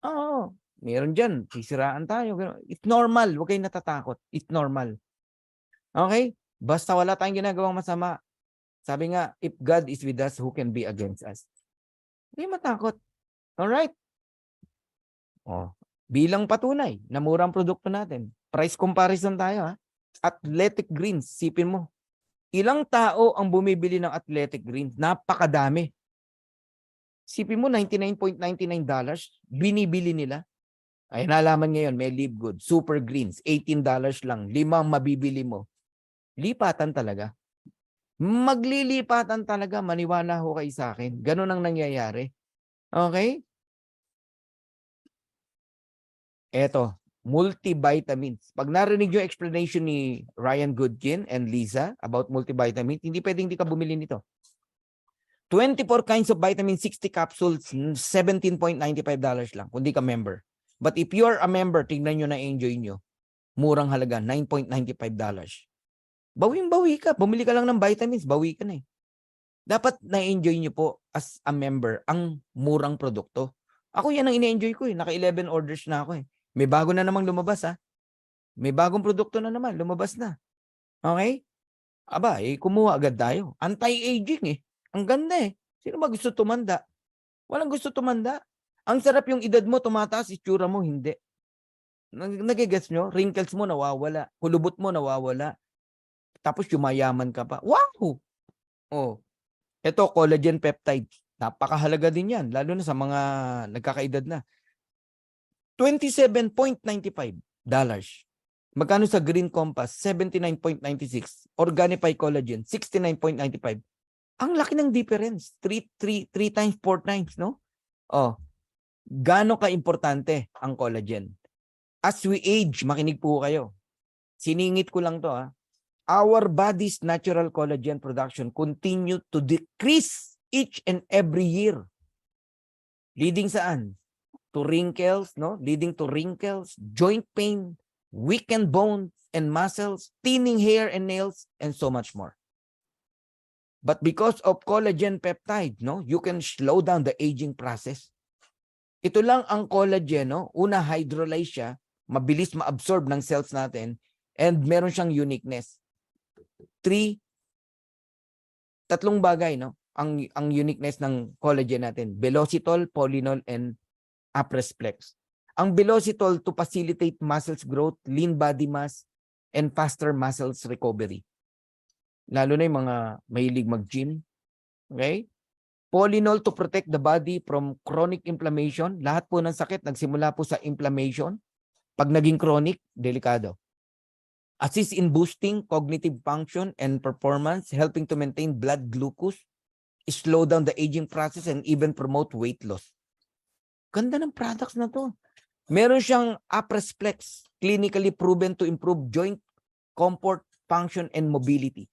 Oo, meron dyan, sisiraan tayo. It's normal, huwag kayong natatakot. It's normal. Okay? Basta wala tayong ginagawang masama. Sabi nga, if God is with us, who can be against us? Hindi matakot. Alright? Oh, bilang patunay na murang produkto natin. Price comparison tayo ha. Athletic Greens, sipin mo. Ilang tao ang bumibili ng Athletic Greens? Napakadami. Sipin mo, $99.99 binibili nila. Ay, nalaman ngayon, may Live Good, Super Greens, $18 lang. 5 mabibili mo. Lipatan talaga. Maglilipatan talaga, maniwala ho kayo sa akin. Ganun ang nangyayari. Okay? Eto, multivitamins. Pag narinig yung explanation ni Ryan Goodkin and Lisa about multivitamins, hindi pwedeng hindi ka bumili nito. 24 kinds of vitamin, 60 capsules, $17.95 lang kung di ka member. But if you are a member, tingnan nyo na enjoy nyo. Murang halaga, $9.95. Bawing-bawi ka. Bumili ka lang ng vitamins, bawi ka na eh. Dapat na-enjoy nyo po as a member ang murang produkto. Ako yan ang ine-enjoy ko eh. Naka 11 orders na ako eh. May bago na namang lumabas ha. May bagong produkto na naman, lumabas na. Okay? Aba, kumuha agad tayo. Anti-aging eh. Ang ganda eh. Sino ba gusto tumanda? Walang gusto tumanda. Ang sarap yung edad mo, tumataas, itsura mo, hindi. Nagigets nyo? Wrinkles mo nawawala. Kulubot mo nawawala. Tapos yumayaman ka pa. Wow! Oh. Ito, collagen peptide. Napakahalaga din yan. Lalo na sa mga nagkakaedad na. $27.95. Magkano sa Green Compass? $79.96. Organifi Collagen, $69.95. Ang laki ng difference. 3 times, 4 times, no? Oh. Gaano ka-importante ang collagen? As we age, makinig po kayo. Siningit ko lang to ha. Our body's natural collagen production continue to decrease each and every year. Leading saan? To wrinkles, no? Leading to wrinkles, joint pain, weakened bones and muscles, thinning hair and nails, and so much more. But because of collagen peptide, no, you can slow down the aging process. Ito lang ang collagen, no? Una, hydrolyze siya, mabilis ma-absorb ng cells natin, and meron siyang uniqueness. Tatlong bagay, no? Ang uniqueness ng collagen natin. Velocitol, Polynol, and Apresflex. Ang Velocitol to facilitate muscles growth, lean body mass, and faster muscles recovery. Lalo na yung mga mahilig mag-gym. Okay? Polynol to protect the body from chronic inflammation. Lahat po ng sakit nagsimula po sa inflammation. Pag naging chronic, delikado. Assist in boosting cognitive function and performance, helping to maintain blood glucose, slow down the aging process, and even promote weight loss. Ganda ng products na to. Meron siyang Apresflex, clinically proven to improve joint comfort, function, and mobility.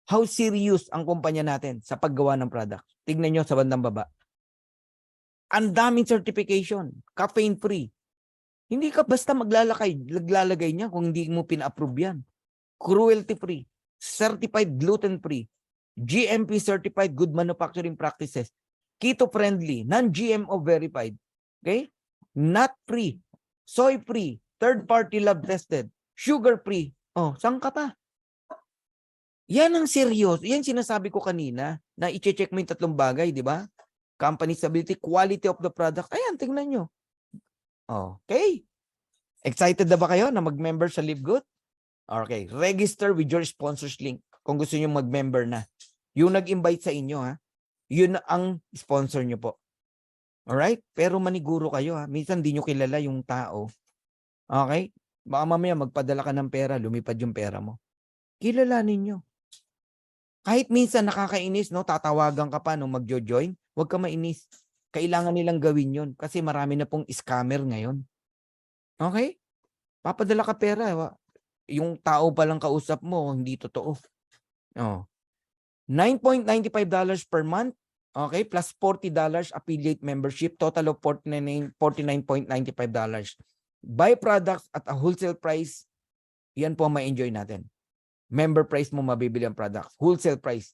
How serious ang kumpanya natin sa paggawa ng product? Tignan nyo sa bandang baba. Ang daming certification, caffeine-free. Hindi ka basta maglalagay niya kung hindi mo pina-approve yan. Cruelty-free, certified gluten-free, GMP certified good manufacturing practices, keto friendly, non-GMO verified, okay? Nut free, soy free, third party lab tested, sugar free. Oh, saan ka pa? Yan ang seryoso. Yan sinasabi ko kanina na i-check mo yung tatlong bagay, di ba? Company stability, quality of the product. Ayan, tingnan nyo. Okay. Excited na ba kayo na mag-member sa Live Good? Okay. Register with your sponsors link kung gusto nyo mag-member na. Yung nag-invite sa inyo, ha? Yun ang sponsor nyo po. Alright? Pero maniguro kayo, ha? Minsan di nyo kilala yung tao. Okay? Baka mamaya magpadala ka ng pera, lumipad yung pera mo. Kilalanin nyo. Kahit minsan nakakainis, no? Tatawagan ka pa nung magjo-join, huwag ka mainis. Kailangan nilang gawin yun kasi marami na pong scammer ngayon. Okay? Papadala ka pera. Yung tao palang kausap mo, hindi totoo. Oh. $9.95 per month. Okay? Plus $40 affiliate membership. Total of $49.95. Buy products at a wholesale price. Yan po ang ma-enjoy natin. Member price mo mabibili ang products. Wholesale price.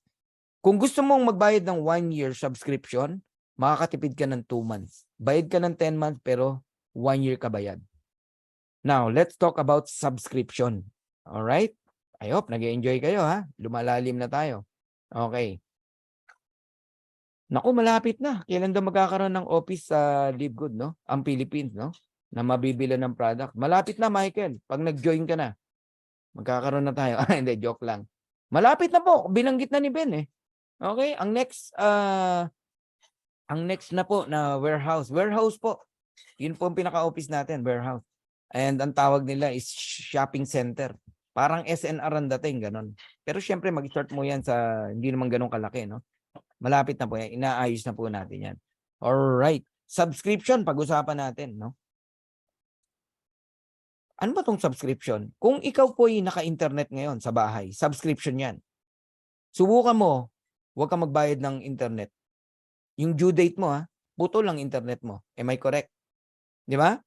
Kung gusto mong magbayad ng 1-year subscription, makakatipid ka ng 2 months. Bayad ka ng 10 months pero 1 year ka bayad. Now, let's talk about subscription. Alright? I hope nag-enjoy kayo, ha? Lumalalim na tayo. Okay. Naku, malapit na. Kailan daw magkakaroon ng office sa Live Good, no? Ang Philippines, no? Na mabibili ng product. Malapit na, Michael. Pag nag-join ka na, magkakaroon na tayo. Hindi, joke lang. Malapit na po. Binanggit na ni Ben, eh. Okay? Ang next na po na warehouse. Warehouse po. Yun po ang pinaka-office natin, warehouse. And ang tawag nila is shopping center. Parang SNR ang dating, ganon. Pero syempre, mag-start mo yan sa hindi naman ganun kalaki, no? Malapit na po yan. Inaayos na po natin yan. Alright. Subscription, pag-usapan natin, no? Ano ba tong subscription? Kung ikaw po ay naka-internet ngayon sa bahay, subscription yan. Subukan mo, huwag kang magbayad ng internet. Yung due date mo, ha? Putol lang internet mo. Am I correct? Di ba?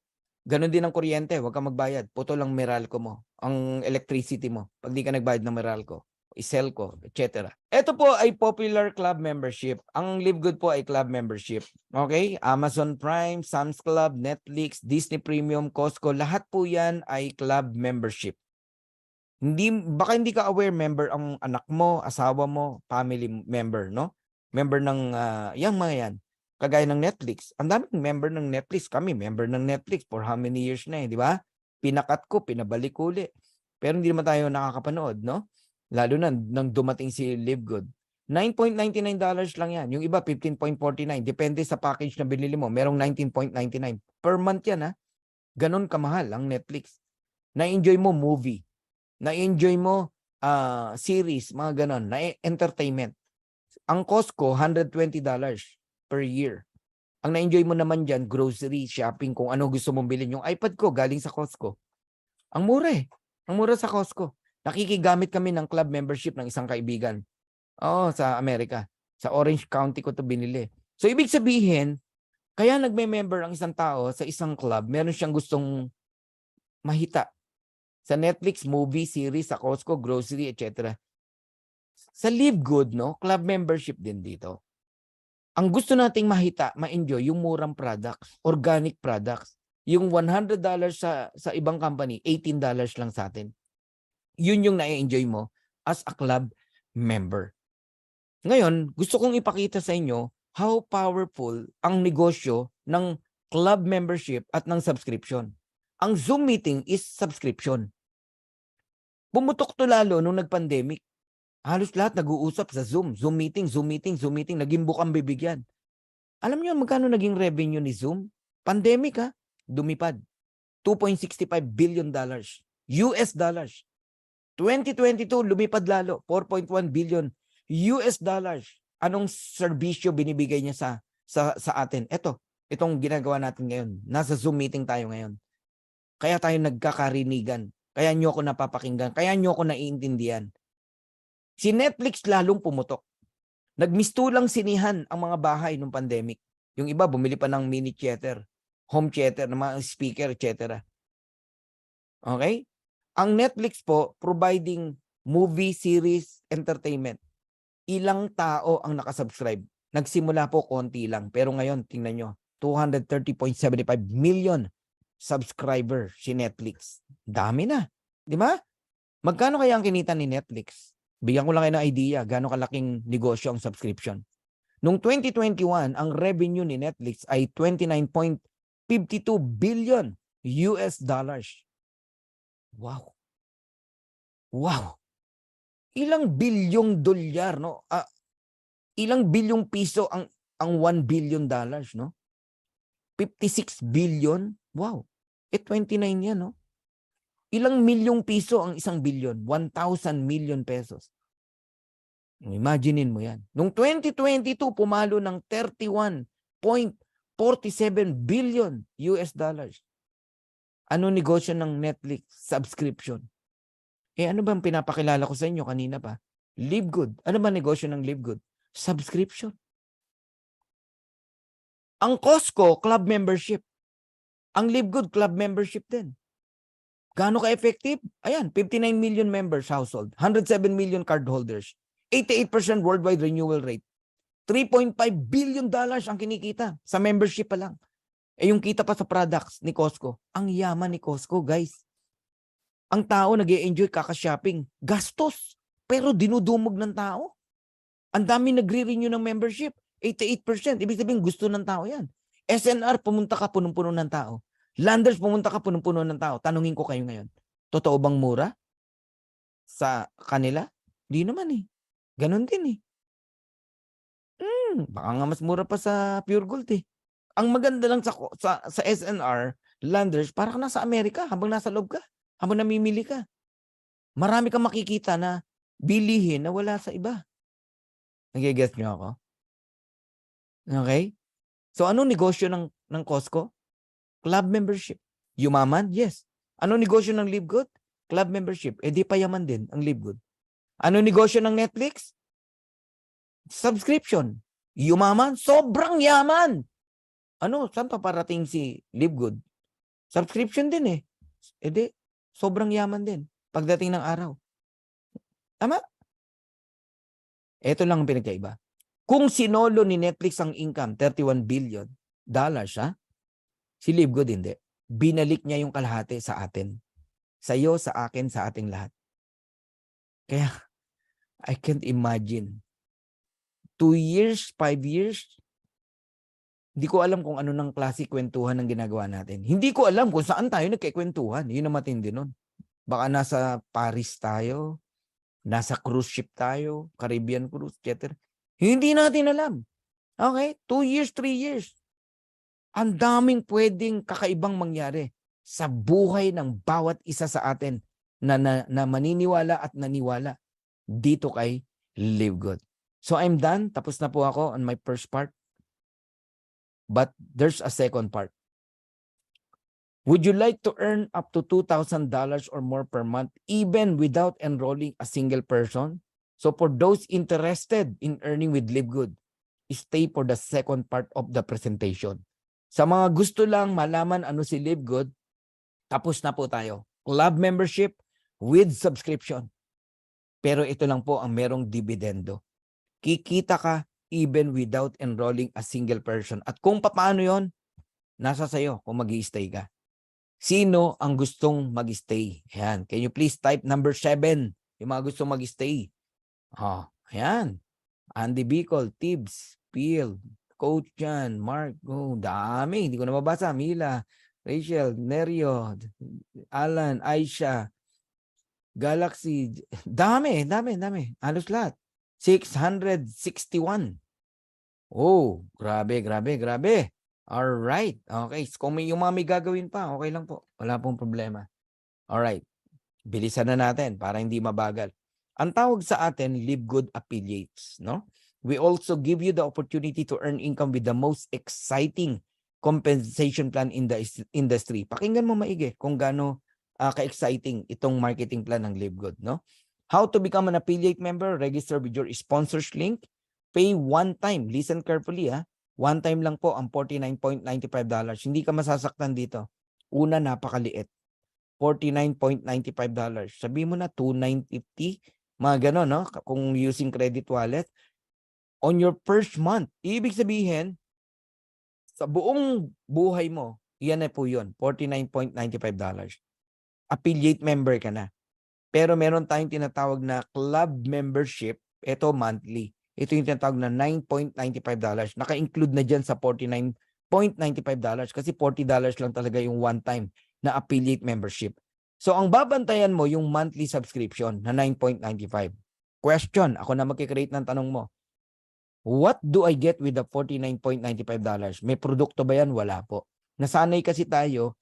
Ganon din ang kuryente, huwag kang magbayad. Putol lang Meralco mo. Ang electricity mo. Pag di ka nagbayad ng Meralco, Iselco, etc. Ito po ay popular club membership. Ang Live Good po ay club membership. Okay? Amazon Prime, Sam's Club, Netflix, Disney Premium, Costco, lahat po yan ay club membership. Baka hindi ka aware, member ang anak mo, asawa mo, family member, no? Member ng, yung mga yan. Kagaya ng Netflix. Ang daming member ng Netflix. Kami, member ng Netflix for how many years na, di ba? Pinakat ko, pinabalik uli. Pero hindi naman tayo nakakapanood, no? Lalo na nang dumating si Live Good. $9.99 lang yan. Yung iba, $15.49. Depende sa package na binili mo. Merong $19.99. Per month yan, ha? Ganon kamahal ang Netflix. Na-enjoy mo movie. Na-enjoy mo series, mga ganon. Na-entertainment. Ang Costco, $120 per year. Ang na-enjoy mo naman dyan, grocery, shopping, kung ano gusto mong bilhin. Yung iPad ko, galing sa Costco. Ang mura eh. Ang mura sa Costco. Nakikigamit kami ng club membership ng isang kaibigan. Oo, sa Amerika. Sa Orange County ko to binili. So, ibig sabihin, kaya nagme-member ang isang tao sa isang club, meron siyang gustong mahita. Sa Netflix, movie, series, sa Costco, grocery, etc. Sa Live Good, no? Club membership din dito. Ang gusto nating mahita, ma-enjoy, yung murang products, organic products. Yung $100 sa ibang company, $18 lang sa atin. Yun yung na-enjoy mo as a club member. Ngayon, gusto kong ipakita sa inyo how powerful ang negosyo ng club membership at ng subscription. Ang Zoom meeting is subscription. Pumutok to lalo nung nag-pandemic. Halos lahat nag-uusap sa Zoom. Zoom meeting, Zoom meeting, Zoom meeting. Naging bukang bibigyan. Alam niyo magkano naging revenue ni Zoom? Pandemic, ha? Dumipad. $2.65 billion. US dollars. 2022, lumipad lalo. 4.1 billion US dollars. Anong serbisyo binibigay niya sa atin? Itong ginagawa natin ngayon. Nasa Zoom meeting tayo ngayon. Kaya tayo nagkakarinigan. Kaya nyo ako napapakinggan. Kaya nyo ako naiintindihan. Si Netflix lalong pumutok. Nagmistulang sinihan ang mga bahay nung pandemic. Yung iba, bumili pa ng mini theater, home theater, ng mga speaker, etc. Okay? Ang Netflix po, providing movie, series, entertainment. Ilang tao ang nakasubscribe? Nagsimula po konti lang. Pero ngayon, tingnan nyo, 230.75 million subscriber si Netflix. Dami na. Di ba? Magkano kaya ang kinita ni Netflix? Bigyan ko lang kayo ng idea gaano kalaking negosyo ang subscription. Noong 2021, ang revenue ni Netflix ay 29.52 billion US dollars. Wow. Wow. Ilang bilyong dolyar, no? Ilang bilyong piso ang 1 billion dollars, no? 56 billion. Wow. 29 yan, no? Ilang milyong piso ang 1 billion? 1,000 million pesos. Imaginein mo yan. Noong 2022, pumalo ng 31.47 billion US dollars. Ano negosyo ng Netflix? Subscription. Ano bang pinapakilala ko sa inyo kanina pa? Live Good. Ano ba negosyo ng Live Good? Subscription. Ang Costco, club membership. Ang Live Good, club membership din. Gaano ka-effective? Ayan, 59 million members household, 107 million cardholders, 88% worldwide renewal rate, 3.5 billion dollars ang kinikita sa membership pa lang. Yung kita pa sa products ni Costco. Ang yaman ni Costco, guys. Ang tao nag-e-enjoy kaka-shopping. Gastos. Pero dinudumog ng tao. Ang dami nagre-renew ng membership. 88%. Ibig sabihin, gusto ng tao yan. SNR, pumunta ka, punong-puno ng tao. Landers, pumunta ka, punong-puno ng tao. Tanungin ko kayo ngayon. Totoo bang mura sa kanila? Di naman eh. Ganon din eh. Baka nga mas mura pa sa Pure Gold eh. Ang maganda lang sa SNR, Landers, para ka nasa Amerika habang nasa loob ka. Habang namimili ka. Marami kang makikita na bilihin na wala sa iba. Nag-guess nyo ako? Okay? So, anong negosyo ng Costco? Club membership. Yumaman? Yes. Anong negosyo ng Live Good? Club membership. Di payaman din ang Live Good. Anong negosyo ng Netflix? Subscription. Yumaman? Sobrang yaman! Saan pa parating si Live Good? Subscription din eh. Di, sobrang yaman din pagdating ng araw. Tama? Ito lang ang pinagkaiba. Kung sinolo ni Netflix ang income, 31 billion dollars, ha? Si Live Good hindi. Binalik niya yung kalahati sa atin. Sa iyo, sa akin, sa ating lahat. Kaya, I can't imagine. 2 years, 5 years, hindi ko alam kung ano ng klase kwentuhan ang ginagawa natin. Hindi ko alam kung saan tayo nagkikwentuhan. Yun ang matindi nun. Baka nasa Paris tayo, nasa cruise ship tayo, Caribbean cruise, etc. Hindi natin alam. Okay? 2 years, 3 years. Ang daming pwedeng kakaibang mangyari sa buhay ng bawat isa sa atin na maniniwala at naniwala dito kay Live Good. So I'm done. Tapos na po ako on my first part. But there's a second part. Would you like to earn up to $2,000 or more per month even without enrolling a single person? So for those interested in earning with Live Good, stay for the second part of the presentation. Sa mga gusto lang malaman ano si Live Good, tapos na po tayo. Club membership with subscription. Pero ito lang po ang merong dividendo. Kikita ka even without enrolling a single person. At kung paano yon, nasa sayo kung mag-i-stay ka. Sino ang gustong mag-stay? Ayan. Can you please type number 7? Yung mga gustong mag-stay. Ayan. Andy Bicol, Tibbs, Peel, Coach Jan, Mark, dami. Hindi ko na mabasa. Mila, Rachel, Nerio, Alan, Aisha, Galaxy. Dami. Halos lahat. 661. Oh, grabe. Alright. Okay. Kung yung mga may gagawin pa, okay lang po. Wala pong problema. Alright. Bilisan na natin para hindi mabagal. Ang tawag sa atin, Live Good Affiliates, no? We also give you the opportunity to earn income with the most exciting compensation plan in the industry. Pakinggan mo maigi kung gaano ka-exciting itong marketing plan ng Live Good, no? How to become an affiliate member? Register with your sponsors link. Pay one time. Listen carefully, ha? One time lang po ang $49.95. Hindi ka masasaktan dito. Una, napakaliit. $49.95. Sabi mo na $2,950. Mga ganon, no? Kung using credit wallet. On your first month, ibig sabihin, sa buong buhay mo, yan na po yun, $49.95. Affiliate member ka na. Pero meron tayong tinatawag na club membership, ito monthly. Ito yung tinatawag na $9.95. Naka-include na dyan sa $49.95 kasi $40 lang talaga yung one time na affiliate membership. So ang babantayan mo yung monthly subscription na $9.95. Question, ako na magkikreate ng tanong mo. What do I get with the $49.95? May produkto ba yan? Wala po. Nasanay kasi tayo,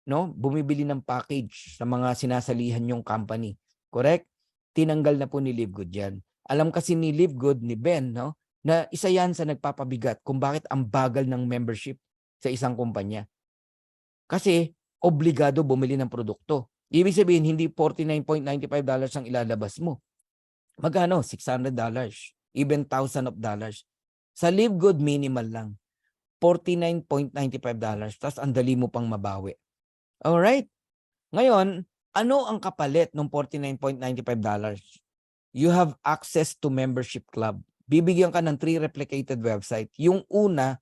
no, bumibili ng package sa mga sinasalihan yung company. Correct? Tinanggal na po ni Livegood yan. Alam kasi ni Livegood, ni Ben, no, na isa yan sa nagpapabigat kung bakit ang bagal ng membership sa isang kumpanya. Kasi obligado bumili ng produkto. Ibig sabihin, hindi $49.95 ang ilalabas mo. Magkano? $600. Even $1,000. Sa Livegood, minimal lang. $49.95. Tapos ang dali mo pang mabawi. Alright? Ngayon, ano ang kapalit ng $49.95? You have access to membership club. Bibigyan ka ng 3 replicated website. Yung una,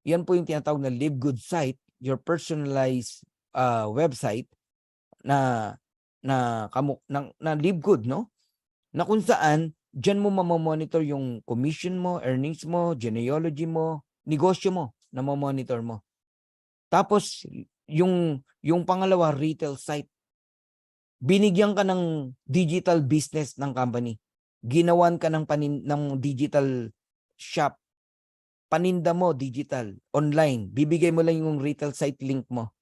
yan po yung tinatawag na Livegood site, your personalized website na Livegood, no? Na kung saan, dyan mo mamamonitor yung commission mo, earnings mo, genealogy mo, negosyo mo na mamonitor mo. Tapos, yung pangalawa, retail site. Binigyan ka ng digital business ng company. Ginawan ka ng digital shop. Paninda mo, digital, online. Bibigay mo lang yung retail site link mo.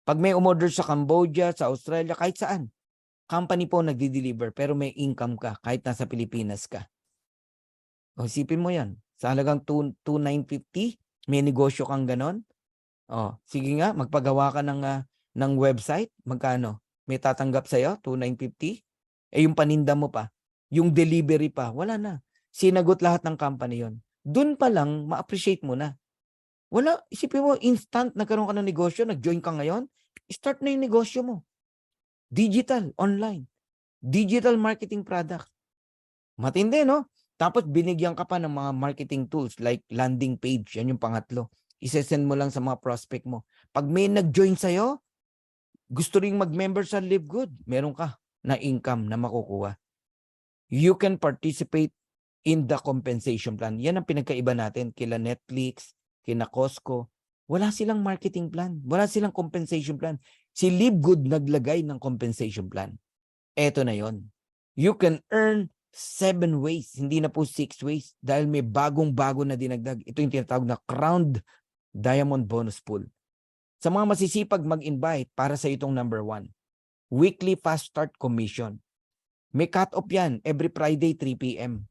Pag may umorder sa Cambodia, sa Australia, kahit saan, company po nagdi-deliver pero may income ka kahit nasa Pilipinas ka. O, isipin mo yan. Sa halagang $2,950, may negosyo kang ganon. O, sige nga, magpagawa ka ng website. Magkano? May tatanggap sa'yo? $2,950? Eh, yung paninda mo pa. Yung delivery pa. Wala na. Sinagot lahat ng company yon. Doon pa lang, ma-appreciate mo na. Wala. Isipin mo, instant nagkaroon ka ng negosyo, nag-join ka ngayon, start na yung negosyo mo. Digital, online. Digital marketing product. Matindi, no? Tapos binigyan ka pa ng mga marketing tools like landing page. Yan yung pangatlo. Isesend mo lang sa mga prospect mo. Pag may nag-join sa'yo, gusto ring mag-member sa Livegood, meron ka na income na makukuha. You can participate in the compensation plan. Yan ang pinagkaiba natin kila Netflix, kina Costco. Wala silang marketing plan. Wala silang compensation plan. Si Livegood naglagay ng compensation plan. Eto na yon. You can earn 7 ways. Hindi na po 6 ways. Dahil may bagong-bago na dinagdag. Ito yung tinatawag na Crowned Diamond Bonus Pool. Sa mga masisipag mag-invite para sa itong number 1. Weekly Fast Start Commission. May cut-off yan every Friday 3 p.m.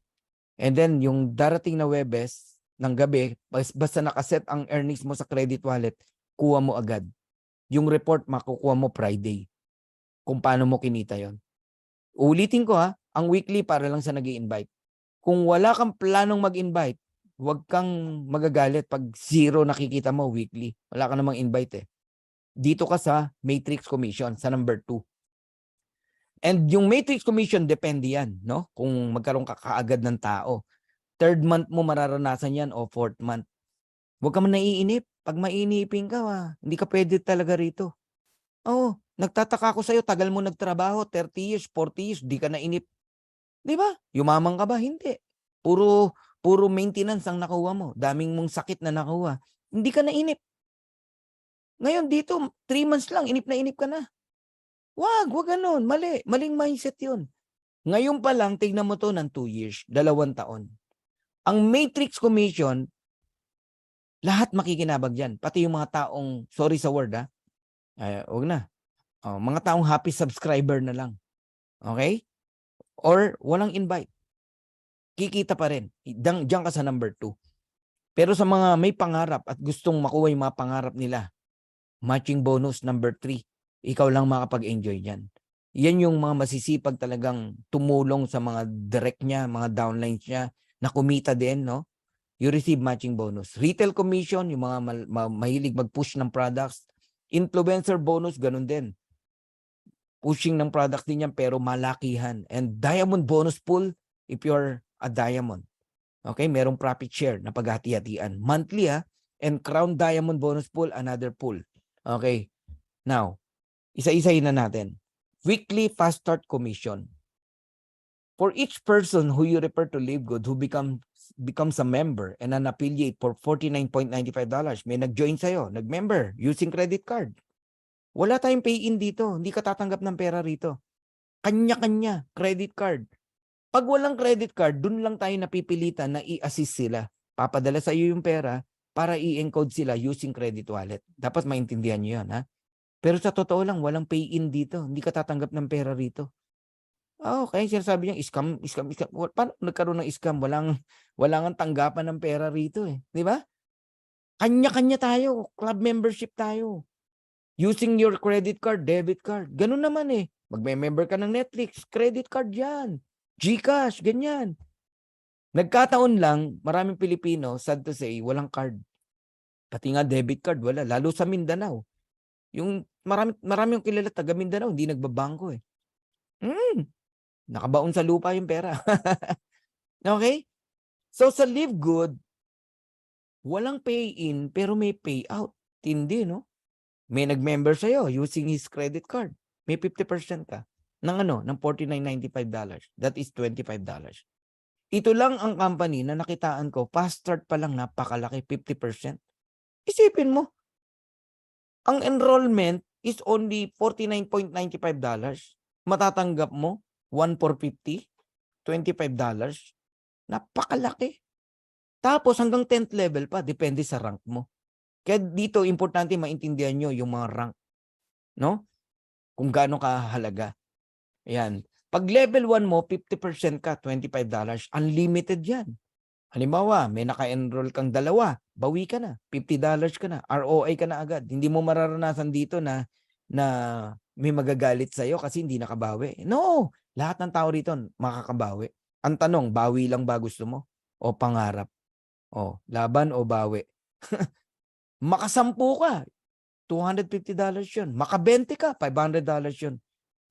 And then yung darating na Webes ng gabi, basta nakaset ang earnings mo sa credit wallet, kuha mo agad. Yung report makukuha mo Friday. Kung paano mo kinita yon. Ulitin ko ha, ang weekly para lang sa nag-i-invite. Kung wala kang planong mag-invite, huwag kang magagalit pag 0 nakikita mo weekly. Wala ka namang invite eh. Dito ka sa Matrix Commission, sa number 2. And yung Matrix Commission, depende yan, no? Kung magkaroon ka kaagad ng tao. 3rd month mo mararanasan yan o 4th month. Huwag ka man naiinip. Pag mainipin ka, hindi ka pwede talaga rito. Oo, nagtataka ako sa'yo, tagal mo nagtrabaho, 30 years, 40 years, di ka nainip. Di ba? Yumaman ka ba? Hindi. Puro maintenance ang nakuha mo. Daming mong sakit na nakuha. Hindi ka nainip. Ngayon dito, 3 months lang, inip ka na. Wag ganun. Mali. Maling mindset yun. Ngayon pa lang, tignan mo to ng 2 years, 2 taon. Ang Matrix Commission, lahat makikinabag dyan. Pati yung mga taong, sorry sa word wag na. Mga taong happy subscriber na lang. Okay? Or walang invite. Kikita pa rin. Diyan ka sa number 2. Pero sa mga may pangarap at gustong makuha yung mga pangarap nila, matching bonus number 3. Ikaw lang makapag-enjoy dyan. Yan yung mga masisipag talagang tumulong sa mga direct niya, mga downlines niya, na kumita din, no? You receive matching bonus. Retail commission, yung mga mahilig mag-push ng products. Influencer bonus, ganun din. Pushing ng product din yan pero malakihan. And diamond bonus pool if you're a diamond. Okay, merong profit share na paghati-hatian. Monthly and crown diamond bonus pool, another pool. Okay, now, isa-isahin na natin. Weekly fast start commission. For each person who you refer to Live Good who becomes a member and an affiliate for $49.95, may nag-join sa'yo, nag-member using credit card. Wala tayong pay-in dito. Hindi ka tatanggap ng pera rito. Kanya-kanya, credit card. Pag walang credit card, dun lang tayo napipilitan na i-assist sila. Papadala sa iyo yung pera para i-encode sila using credit wallet. Dapat maintindihan nyo yan, ha? Pero sa totoo lang, walang pay-in dito. Hindi ka tatanggap ng pera rito. Okay, sinasabi niya, scam. Paano nagkaroon ng scam? Walang tanggapan ng pera rito eh. Di ba? Kanya-kanya tayo. Club membership tayo. Using your credit card, debit card. Ganun naman eh. Magme-member ka ng Netflix, credit card yan. GCash, ganyan. Nagkataon lang, maraming Pilipino, sad to say, walang card. Pati nga debit card, wala. Lalo sa Mindanao. Yung marami yung kilala taga Mindanao, hindi nagbabangko eh. Nakabaon sa lupa yung pera. Okay? So sa Live Good, walang pay-in pero may payout. Tindi, no? May nag-member sa'yo using his credit card. May 50% ka ng $49.95. That is $25. Ito lang ang company na nakitaan ko, fast start pa lang napakalaki, 50%. Isipin mo, ang enrollment is only $49.95. Matatanggap mo, 1 for 50, $25. Napakalaki. Tapos hanggang 10th level pa, depende sa rank mo. Kaya dito, importante maintindihan nyo yung mga rank. No? Kung gaano kahalaga. Ayan. Pag level 1 mo, 50% ka, $25. Unlimited yan. Halimbawa, may naka-enroll kang dalawa, bawi ka na, $50 ka na, ROI ka na agad. Hindi mo mararanasan dito na may magagalit sa'yo kasi hindi nakabawi. No! Lahat ng tao rito makakabawi. Ang tanong, bawi lang ba gusto mo? O pangarap? O, laban o bawi? Makasampu ka, $250 yun. Maka-20 ka, $500 yun.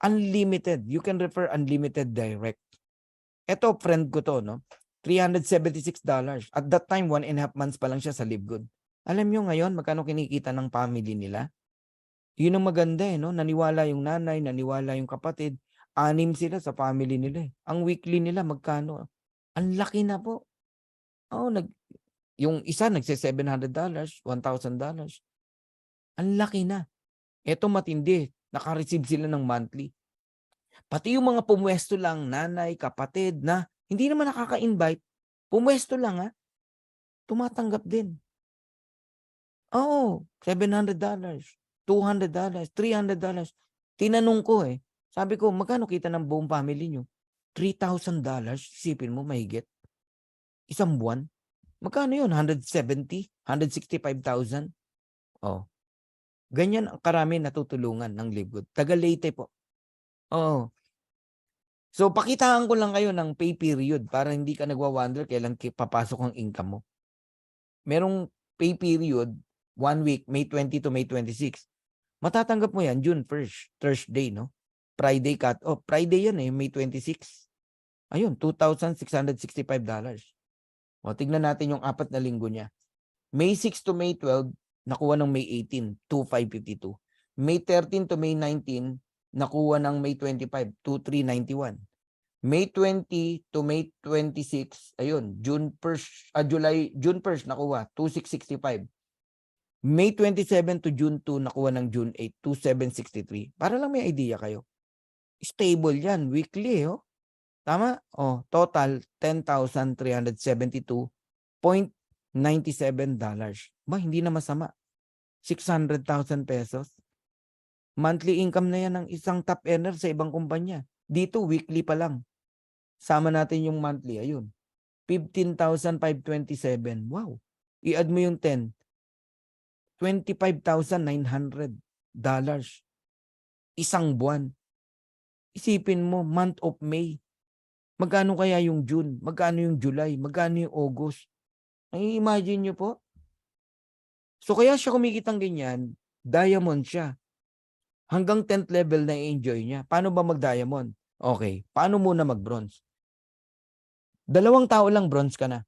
Unlimited. You can refer unlimited direct. Ito, friend ko to, no? $376. At that time, 1.5 months pa lang siya sa Live Good. Alam nyo ngayon, magkano kinikita ng family nila? Yun ang maganda eh, no? Naniwala yung nanay, naniwala yung kapatid. 6 sila sa family nila eh. Ang weekly nila, magkano? Ang laki na po. Oh, yung isa nagse-$700, $1,000. Ang laki na. Ito matindi. Naka-receive sila ng monthly. Pati yung mga pumwesto lang, nanay, kapatid na hindi naman nakaka-invite, pumwesto lang tumatanggap din. Oo, $700, $200, $300. Tinanong ko eh. Sabi ko, magkano kita ng buong family nyo? $3,000. Isipin mo, mahigit. Isang buwan. Magkano yun? 170? 165,000? Oh. Ganyan ang karami natutulungan ng Live Good. Taga Leyte po. Oh. So, pakitaan ko lang kayo ng pay period para hindi ka nagwa-wonder kailan papasok ang income mo. Merong pay period, 1 week, May 20 to May 26. Matatanggap mo yan, June 1st, Thursday, no? Friday cut off. Friday yan May 26. Ayun, $2,665. O, tignan natin yung 4 na linggo niya. May 6 to May 12, nakuha ng May 18, 2,552. May 13 to May 19, nakuha ng May 25, 2,391. May 20 to May 26, ayun, June 1st nakuha, 2,665. May 27 to June 2, nakuha ng June 8, 2,763. Para lang may idea kayo. Stable yan, weekly, oh. Tama? Oh, total $10,372.97. Ba, hindi na masama. 600,000 pesos. Monthly income na yan ng isang top earner sa ibang kumpanya. Dito, weekly pa lang. Sama natin yung monthly. Ayun. 15,527. Wow. I-add mo yung 10. $25,900. Isang buwan. Isipin mo, month of May. Magkano kaya yung June? Magkano yung July? Magkano yung August? Ay, imagine nyo po. So kaya siya kumikitang ganyan, diamond siya. Hanggang 10th level na i-enjoy niya. Paano ba mag-diamond? Okay. Paano muna mag-bronze? 2 tao lang, bronze ka na.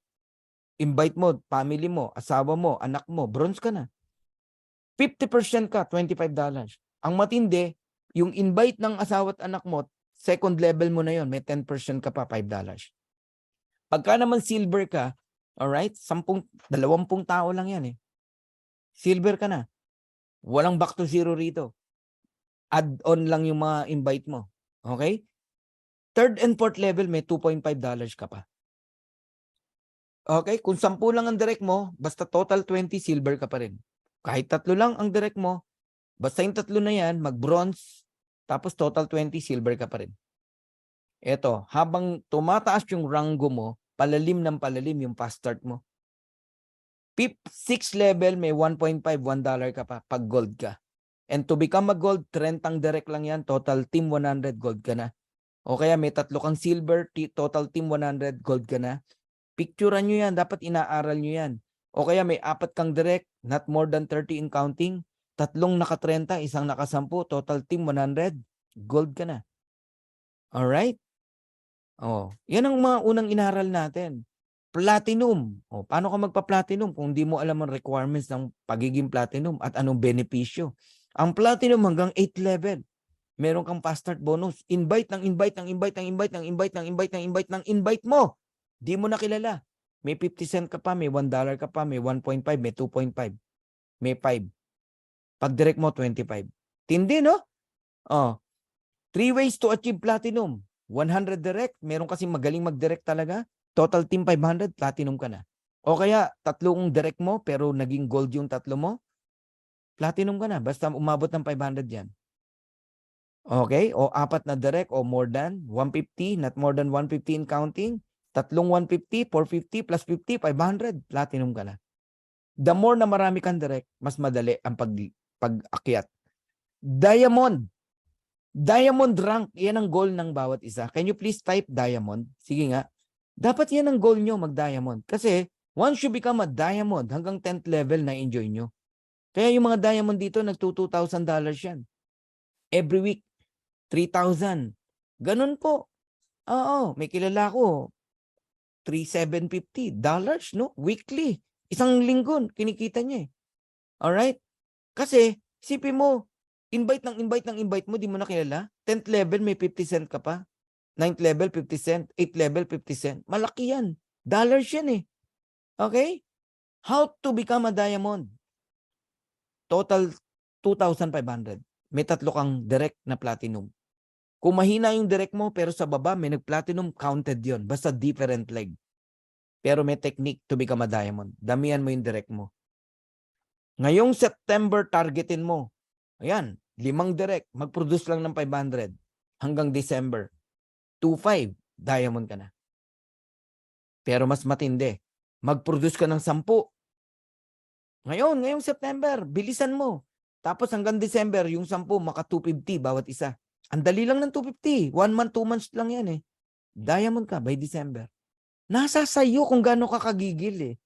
Invite mo, family mo, asawa mo, anak mo, bronze ka na. 50% ka, $25. Ang matindi, yung invite ng asawa at anak mo, second level mo na yon, may 10% ka pa, $5. Pagka naman silver ka, alright, 20 tao lang yan eh. Silver ka na. Walang back to zero rito. Add-on lang yung mga invite mo. Okay? Third and fourth level, may $2.5 ka pa. Okay? Kung 10 lang ang direct mo, basta total 20, silver ka pa rin. Kahit 3 lang ang direct mo, basta yung 3 na yan, mag-bronze, tapos total 20, silver ka pa rin. Eto, habang tumataas yung rango mo, palalim ng palalim yung fast start mo. 6th level, may $1.5 ka pa pag gold ka. And to become a gold, 30 direct lang yan, total team 100, gold ka na. O kaya may 3 kang silver, total team 100, gold ka na. Picturean nyo yan, dapat inaaral nyo yan. O kaya may 4 kang direct, not more than 30 in counting, 3 naka-30, 1 naka-10, total team 100, gold ka na. Alright? Oh, yan ang mga unang inaral natin. Platinum. Oh, paano ka magpa-platinum kung hindi mo alam ang requirements ng pagiging platinum at anong benepisyo? Ang platinum hanggang 8th level. Meron kang fast start bonus. Invite ng invite ng invite ng invite ng invite ng invite ng invite ng invite mo. Di mo na kilala. May 50 cent ka pa, may $1 ka pa, may 1.5, may 2.5, may 5. Pag direct mo, 25. Tindi, no? Oh. 3 ways to achieve platinum. 100 direct. Meron kasi magaling mag-direct talaga. Total team 500, platinum ka na. O kaya, 3 direct mo, pero naging gold yung 3 mo, platinum ka na. Basta umabot ng 500 yan. Okay? O 4 na direct o more than 150, not more than 150 in counting. 3 150, 450 plus 50, 500, platinum ka na. The more na marami kang direct, mas madali ang pag-akyat. Diamond. Diamond rank, yan ang goal ng bawat isa. Can you please type diamond? Sige nga. Dapat yan ang goal nyo, mag-diamond. Kasi once you become a diamond, hanggang 10th level na enjoy nyo. Kaya yung mga diamond dito, $2,000 yan. Every week, 3,000. Ganun po. Oo, may kilala ko. $3,750, no? Weekly. Isang linggo, kinikita niya eh. Alright? Kasi, sipin mo, invite ng invite mo, di mo na kilala. 10th level, may 50 cent ka pa. 9th level, 50 cent. 8th level, 50 cent. Malaki yan. Dollars yan eh. Okay? How to become a diamond? Total, 2,500. May 3 kang direct na platinum. Kung mahina yung direct mo, pero sa baba, may nag-platinum, counted yon. Basta different leg. Pero may technique to become a diamond. Damihan mo yung direct mo. Ngayong September, targetin mo. Ayan, 5 direct. Mag-produce lang ng 500 hanggang December. 2,500, diamond ka na. Pero mas matindi, mag-produce ka ng 10. Ngayong September, bilisan mo. Tapos hanggang December, yung 10, maka 250 bawat isa. Ang dali lang ng 250. 1 month, 2 months lang yan eh. Diamond ka by December. Nasa sayo kung gaano ka kagigil eh.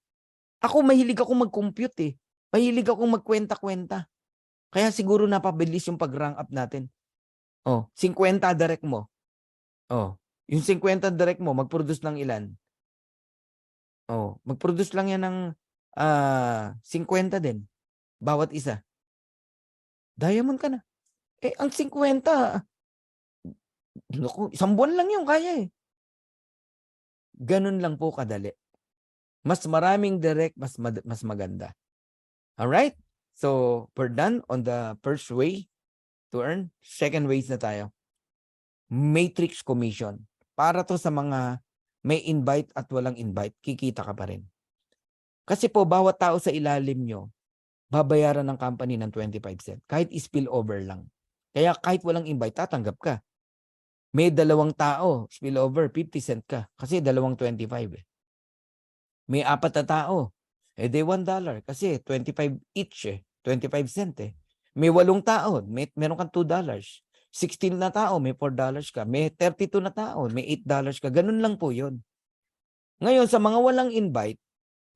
Ako, mahilig ako mag-compute eh. Mahilig akong magkwenta-kwenta. Kaya siguro napabilis yung pag-rank up natin. Oh, 50 direct mo. Oh, yung 50 direct mo, mag-produce ng ilan? Oh, mag-produce lang yan ng 50 din. Bawat isa. Diamond ka na. Eh, ang 50, naku, 1 buwan lang yung kaya eh. Ganun lang po kadali. Mas maraming direct, mas maganda. Alright? So, we're done on the first way to earn. Second ways na tayo. Matrix commission. Para to sa mga may invite at walang invite, kikita ka pa rin. Kasi po, bawat tao sa ilalim nyo, babayaran ng company ng 25 cent. Kahit spillover lang. Kaya kahit walang invite, tatanggap ka. May 2 tao, spillover, 50 cent ka. Kasi 2.25 eh. May 4 na tao, eh di $1. Kasi 25 each eh. 25 cent eh. May 8 tao, meron kang $2. 16 na tao, may $4 ka. May 32 na tao, may $8 ka. Ganun lang po yun. Ngayon, sa mga walang invite,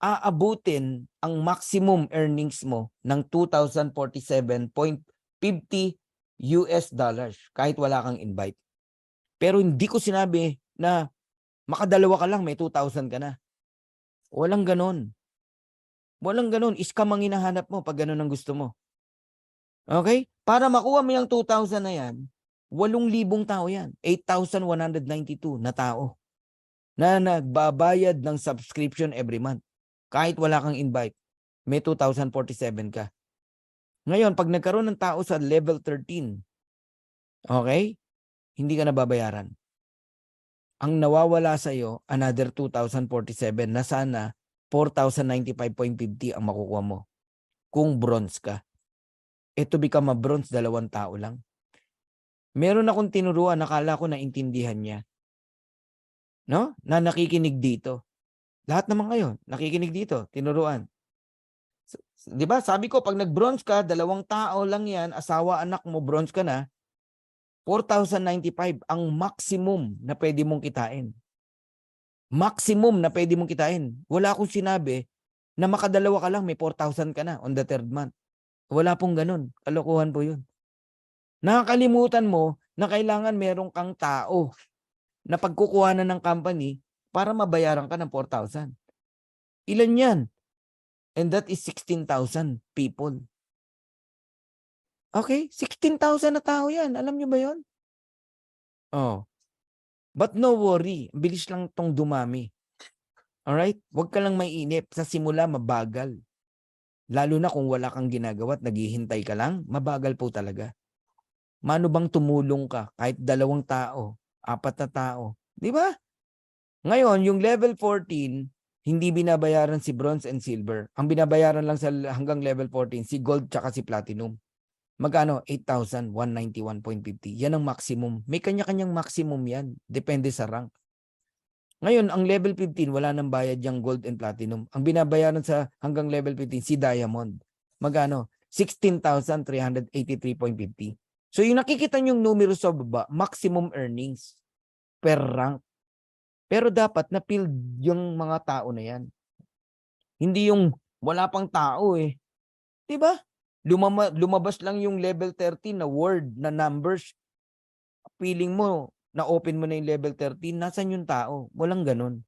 aabutin ang maximum earnings mo ng 2,047.50 US dollars kahit wala kang invite. Pero hindi ko sinabi na makadalawa ka lang, may 2,000 ka na. Walang ganon. Walang ganon. Scam ang hinahanap mo pag ganon ang gusto mo. Okay? Para makuha mo yung 2,000 na yan, 8,000 tao yan. 8,192 na tao na nagbabayad ng subscription every month. Kahit wala kang invite, may 2,047 ka. Ngayon, pag nagkaroon ng tao sa level 13, okay? Hindi ka nababayaran. Ang nawawala sa iyo, another 2,047 na sana 4,095.50 ang makukuha mo kung bronze ka. To become a bronze, 2 tao lang. Meron akong tinuruan, nakala ko naintindihan niya. No? Na nakikinig dito. Lahat naman kayo, nakikinig dito, tinuruan. Di ba? Sabi ko, pag nag-bronze ka, 2 tao lang yan, asawa, anak mo, bronze ka na, 4,095 ang maximum na pwede mong kitain. Maximum na pwede mong kitain. Wala akong sinabi na makadalawa ka lang, may 4,000 ka na on the 3rd month. Wala pong ganun. Kalokohan po yun. Nakakalimutan mo na kailangan merong kang tao na pagkukuhanan ng company para mabayaran ka ng 4,000. Ilan yan? And that is 16,000 people. Okay? 16,000 na tao yan. Alam nyo ba yun? Oh. But no worry. Bilis lang tong dumami. Alright? Huwag ka lang mainip. Sa simula, mabagal. Lalo na kung wala kang ginagawa at naghihintay ka lang, mabagal po talaga. Mano bang tumulong ka kahit 2 tao, 4 na tao? Di ba? Ngayon, yung level 14, hindi binabayaran si bronze and silver. Ang binabayaran lang sa hanggang level 14, si gold tsaka si platinum. Magkano? 8,191.50. Yan ang maximum. May kanya-kanyang maximum yan. Depende sa rank. Ngayon, ang level 15, wala nang bayad yung gold and platinum. Ang binabayaran sa hanggang level 15, si diamond. Magkano? 16,383.50. So yung nakikita niyong numero sa baba, maximum earnings per rank. Pero dapat na-fill yung mga tao na yan. Hindi yung wala pang tao eh. Diba? Lumabas lang yung level 13 na word, na numbers. Feeling mo, na-open mo na yung level 13, nasan yung tao? Walang ganun.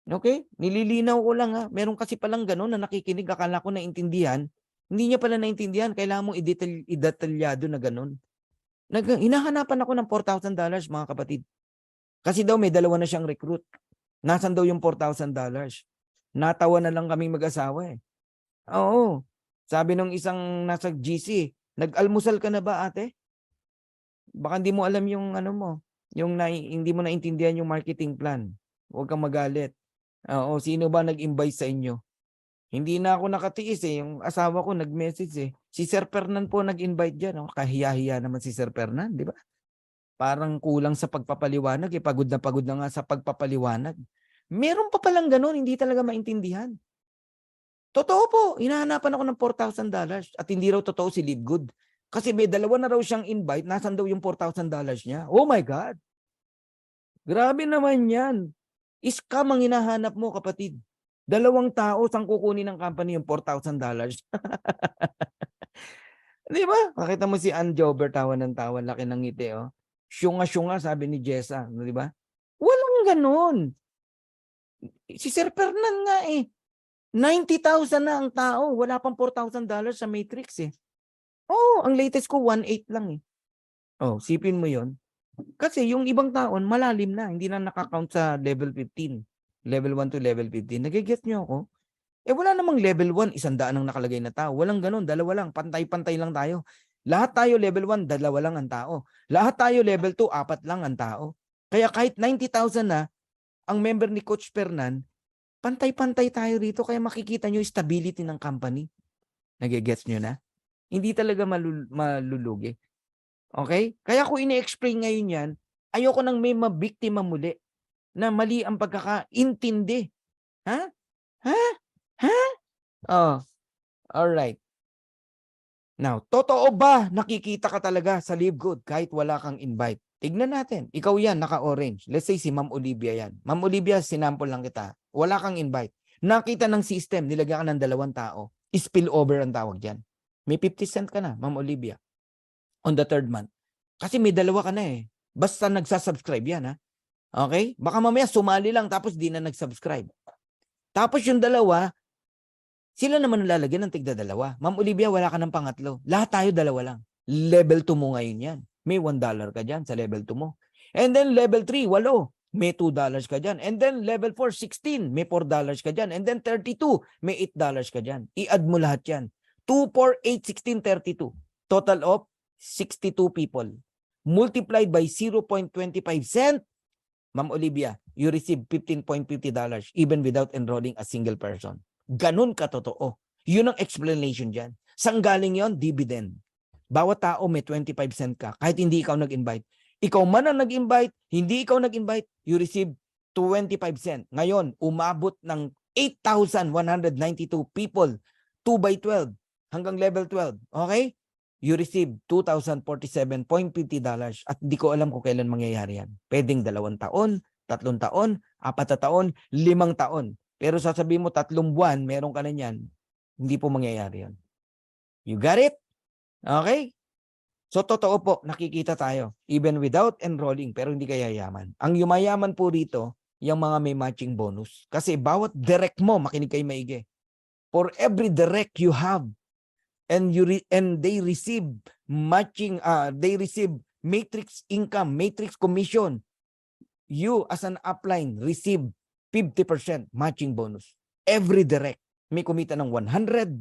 Okay? Nililinaw ko lang ha. Meron kasi palang ganun na nakikinig, akala ko naintindihan. Hindi niya pala naintindihan. Kailangan mong idetalyado na ganun. Hinahanapan ako ng $4,000 mga kapatid. Kasi daw may 2 na siyang recruit. Nasaan daw yung $4,000? Natawa na lang kaming mag-asawa eh. Oo. Sabi nung isang nasa GC, nag-almusal ka na ba ate? Baka hindi mo alam yung ano mo, yung hindi mo naintindihan yung marketing plan. Huwag kang magalit. Oo, sino ba nag-invite sa inyo? Hindi na ako nakatiis eh. Yung asawa ko nag-message eh. Si Sir Fernan po nag-invite dyan. Oh. Kahiya-hiya naman si Sir Fernan, di ba? Parang kulang sa pagpapaliwanag. Eh. Pagod na nga sa pagpapaliwanag. Meron pa palang ganun, hindi talaga maintindihan. Totoo po, hinahanapan ako ng $4,000 at hindi raw totoo si Live Good. Kasi may 2 na raw siyang invite, nasan daw yung $4,000 niya? Oh my God! Grabe naman yan. Scam ang hinahanap mo, kapatid. 2 tao, sang kukunin ng company yung $4,000. Di ba? Makita mo si Ann Jober, tawa ng tawa, laki ng ngiti, oh. Syunga-syunga, sabi ni Jessa, di ba? Walang ganun. Si Sir Fernan nga eh. 90,000 na ang tao. Wala pang $4,000 sa Matrix eh. Oh, ang latest ko 1.8 lang eh. Oh, sipin mo yon. Kasi yung ibang taon, malalim na. Hindi na nakakount sa level 15. Level 1 to level 15. Nagigets nyo ako? Eh wala namang level 1, 100 ang nakalagay na tao. Walang ganun, 2 lang. Pantay-pantay lang tayo. Lahat tayo level 1, 2 lang ang tao. Lahat tayo level 2, 4 lang ang tao. Kaya kahit 90,000 na, ang member ni Coach Fernan, pantay-pantay tayo rito. Kaya makikita nyo yung stability ng company. Nagigets nyo na? Hindi talaga malulugi. Okay? Kaya ko ini-explain ngayon yan, ayoko nang may mabiktima muli na mali ang pagkakaintindi. Ha? Ha? Ha? Oh, alright. Now, totoo ba nakikita ka talaga sa Live Good kahit wala kang invite? Tignan natin. Ikaw yan, naka-orange. Let's say si Ma'am Olivia yan. Ma'am Olivia, sinample lang kita. Wala kang invite. Nakita ng system, nilagyan ka ng 2 tao. Spill over ang tawag dyan. May 50 cent ka na, Ma'am Olivia. On the 3rd month. Kasi may dalawa ka na eh. Basta nagsasubscribe yan, ha? Okay? Baka mamaya sumali lang tapos di na nagsubscribe. Tapos yung dalawa, sila naman ang lalagyan ng tigda-dalawa. Ma'am Olivia, wala ka ng pangatlo. Lahat tayo dalawa lang. Level 2 mo ngayon yan. May $1 ka dyan sa level 2 mo. And then level 3, 8. May $2 ka dyan. And then level 4, 16. May $4 ka dyan. And then 32, may $8 ka dyan. I-add mo lahat yan. 2, 4, 8, 16, 32. Total of 62 people. Multiplied by 0.25 cent, Ma'am Olivia, you receive $15.50 even without enrolling a single person. Ganun katotoo. Yun ang explanation dyan. Saan galing yon? Dividend. Bawat tao may 25 cent ka kahit hindi ikaw nag-invite. Ikaw man ang nag-invite, hindi ikaw nag-invite, you receive 25 cent. Ngayon, umabot ng 8,192 people, 2 by 12 hanggang level 12. Okay? You receive $2,047.50 at di ko alam kung kailan mangyayari yan. Pwedeng 2 taon, 3 taon, 4 taon, 5 taon. Pero sasabihin mo 3 buwan, meron ka na yan. Hindi po mangyayari yan. You got it? Okay? So totoo po, nakikita tayo. Even without enrolling, pero hindi ka yayaman. Ang yumayaman po rito, yung mga may matching bonus. Kasi bawat direct mo, makinig kayo maigi. For every direct you have, and they receive matching, they receive matrix income, matrix commission, you as an upline receive 50% matching bonus. Every direct. May kumita ng $100,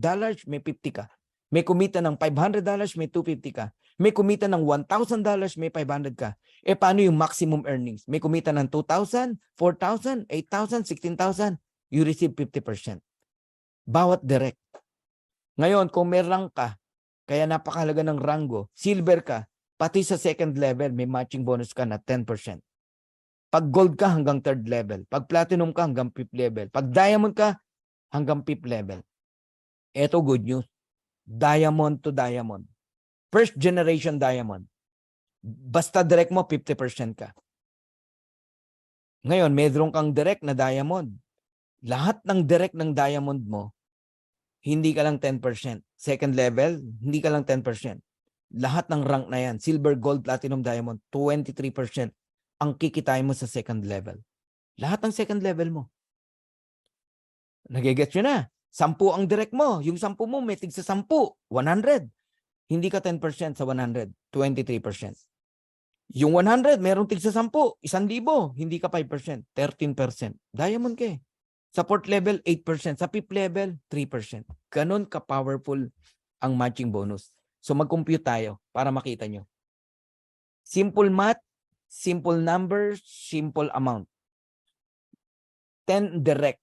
may 50 ka. May kumita ng $500, may 250 ka. May kumita ng $1,000, may 500 ka. Eh paano yung maximum earnings? May kumita ng 2,000, 4,000, 8,000, 16,000. You receive 50%. Bawat direct. Ngayon, kung may rank ka, kaya napakahalaga ng rango, silver ka, pati sa second level, may matching bonus ka na 10%. Pag gold ka, hanggang third level. Pag platinum ka, hanggang fifth level. Pag diamond ka, hanggang fifth level. Ito good news. Diamond to diamond. First generation diamond. Basta direct mo, 50% ka. Ngayon, meron kang direct na diamond. Lahat ng direct ng diamond mo, hindi ka lang 10%. Second level, hindi ka lang 10%. Lahat ng rank na yan, silver, gold, platinum, diamond, 23% ang kikitain mo sa second level. Lahat ng second level mo. Nagigets nyo na. 10 ang direct mo. Yung 10 mo, may tig sa 10, 100. Hindi ka 10% sa 100, 23%. Yung 100, merong tig sa 10, 1,000. Hindi ka 5%, 13%. Diamond ka eh. Sa fourth level, 8%. Sa fifth level, 3%. Ganon ka-powerful ang matching bonus. So mag-compute tayo para makita nyo. Simple math, simple numbers, simple amount. 10 direct,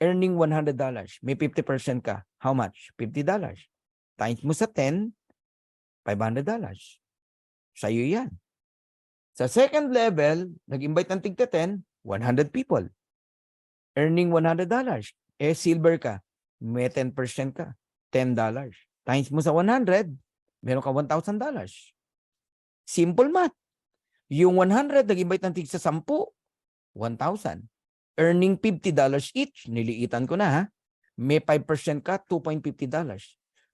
earning $100. May 50% ka. How much? $50. Times mo sa 10, $500. Sa'yo yan. Sa second level, nag-invite ng tigta 10, 100 people. Earning $100. Eh, silver ka. May 10% ka. $10. Times mo sa 100, meron ka $1,000. Simple math. Yung 100, nag-invite ng tig sa 10, 1,000. Earning $50 each. Niliitan ko na ha. May 5% ka, $2.50.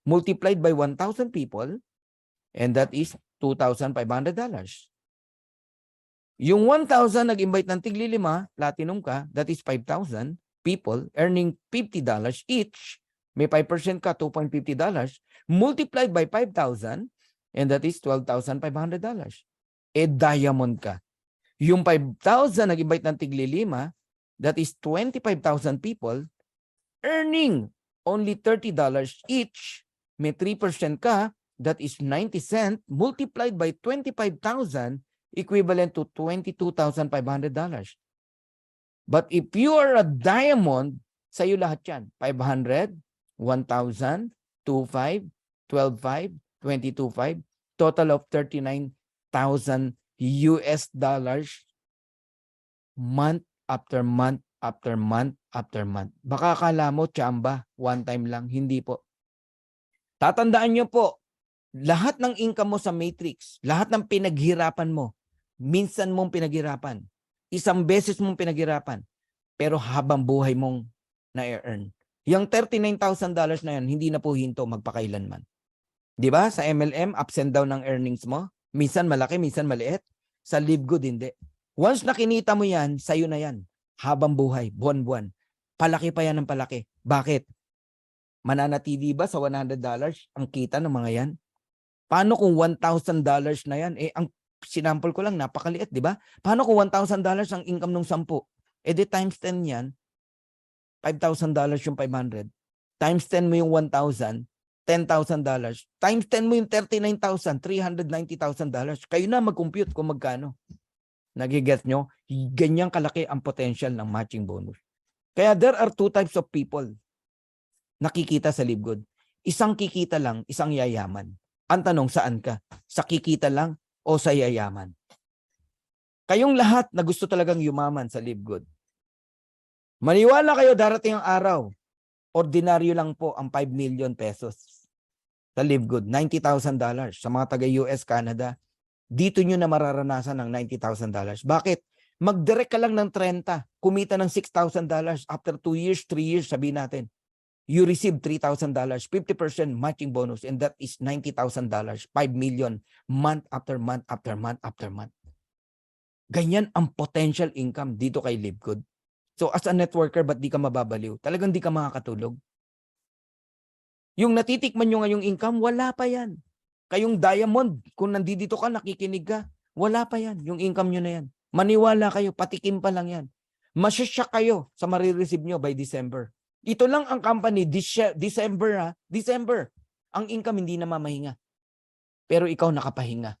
Multiplied by 1,000 people, and that is $2,500. Yung 1,000 nag-invite ng tigli 5, platinum ka, that is 5,000 people earning $50 each. May 5% ka, $2.50. Multiplied by 5,000, and that is $12,500. Eh, diamond ka. Yung 5,000 nag-invite ng tigli 5, that is 25,000 people earning only $30 each. May 3% ka, that is 90 cents, multiplied by 25,000, equivalent to $22,500. But if you are a diamond, sa'yo lahat yan. 500, 1,000, 2,500, 12,500, 22,500, total of $39,000 month after month after month after month. Baka akala mo, tsamba, one time lang. Hindi po. Tatandaan nyo po, lahat ng income mo sa matrix, lahat ng pinaghirapan mo, minsan mong pinaghirapan, isang beses mong pinaghirapan, pero habang buhay mong na-earn. Yung $39,000 na yan, hindi na po hinto magpakailanman. Di ba? Sa MLM, ups and down ng earnings mo. Minsan malaki, minsan maliit. Sa Live Good, hindi. Once na kinita mo yan, sa'yo na yan. Habang buhay, buwan-buwan. Palaki pa yan ng palaki. Bakit? Mananatili ba sa $100 ang kita ng mga yan? Paano kung $1,000 na yan? Ang sinample ko lang, napakaliit, di ba? Paano kung $1,000 ang income ng 10? Di times 10 yan, $5,000 yung 500. Times 10 mo yung 1,000, $10,000. Times 10 mo yung $39,000, $390,000. Kayo na mag-compute kung magkano. Nagigets nyo? Ganyang kalaki ang potential ng matching bonus. Kaya there are two types of people nakikita sa Live Good. Isang kikita lang, isang yayaman. Ang tanong, saan ka? Sa kikita lang o sa yayaman? Kayong lahat na gusto talagang yumaman sa Live Good. Maniwala kayo, darating ang araw, ordinaryo lang po ang 5 million pesos sa Live Good. $90,000 sa mga taga-US, Canada. Dito nyo na mararanasan ng $90,000. Bakit? Mag-direct ka lang ng 30, kumita ng $6,000 after 2 years, 3 years, sabihin natin. You receive $3,000, 50% matching bonus, and that is $90,000, 5 million, month after month after month after month. Ganyan ang potential income dito kay Live Good. So as a networker, ba't di ka mababaliw? Talagang di ka makakatulog. Yung natitikman nyo ngayong income, wala pa yan. Kayong diamond, kung nandito ka, nakikinig ka, wala pa yan. Yung income nyo na yan. Maniwala kayo, patikim pa lang yan. Masyasyak kayo sa marireceive nyo by December. Ito lang ang company, December. Ang income hindi na mamahinga. Pero ikaw nakapahinga.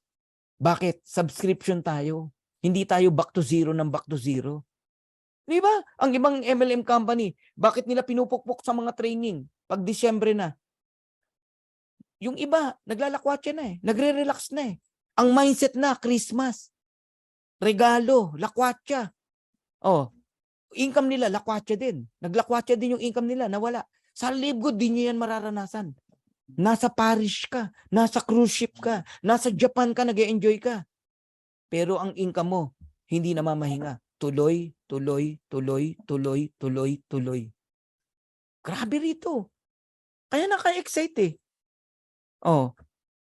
Bakit? Subscription tayo. Hindi tayo back to zero ng back to zero. Di ba? Ang ibang MLM company, bakit nila pinupukpok sa mga training pag Disyembre na? Yung iba, naglalakwatsa na eh. Nagre-relax na eh. Ang mindset na, Christmas. Regalo, lakwatsa. Oh, income nila, lakwatsa din. Naglakwatsa din yung income nila, nawala. Sa Live Good, din nyo yan mararanasan. Nasa Paris ka, nasa cruise ship ka, nasa Japan ka, nag-e-enjoy ka. Pero ang income mo, hindi na mamahinga. Tuloy. Grabe rito. Kaya naka-excite eh. Oh,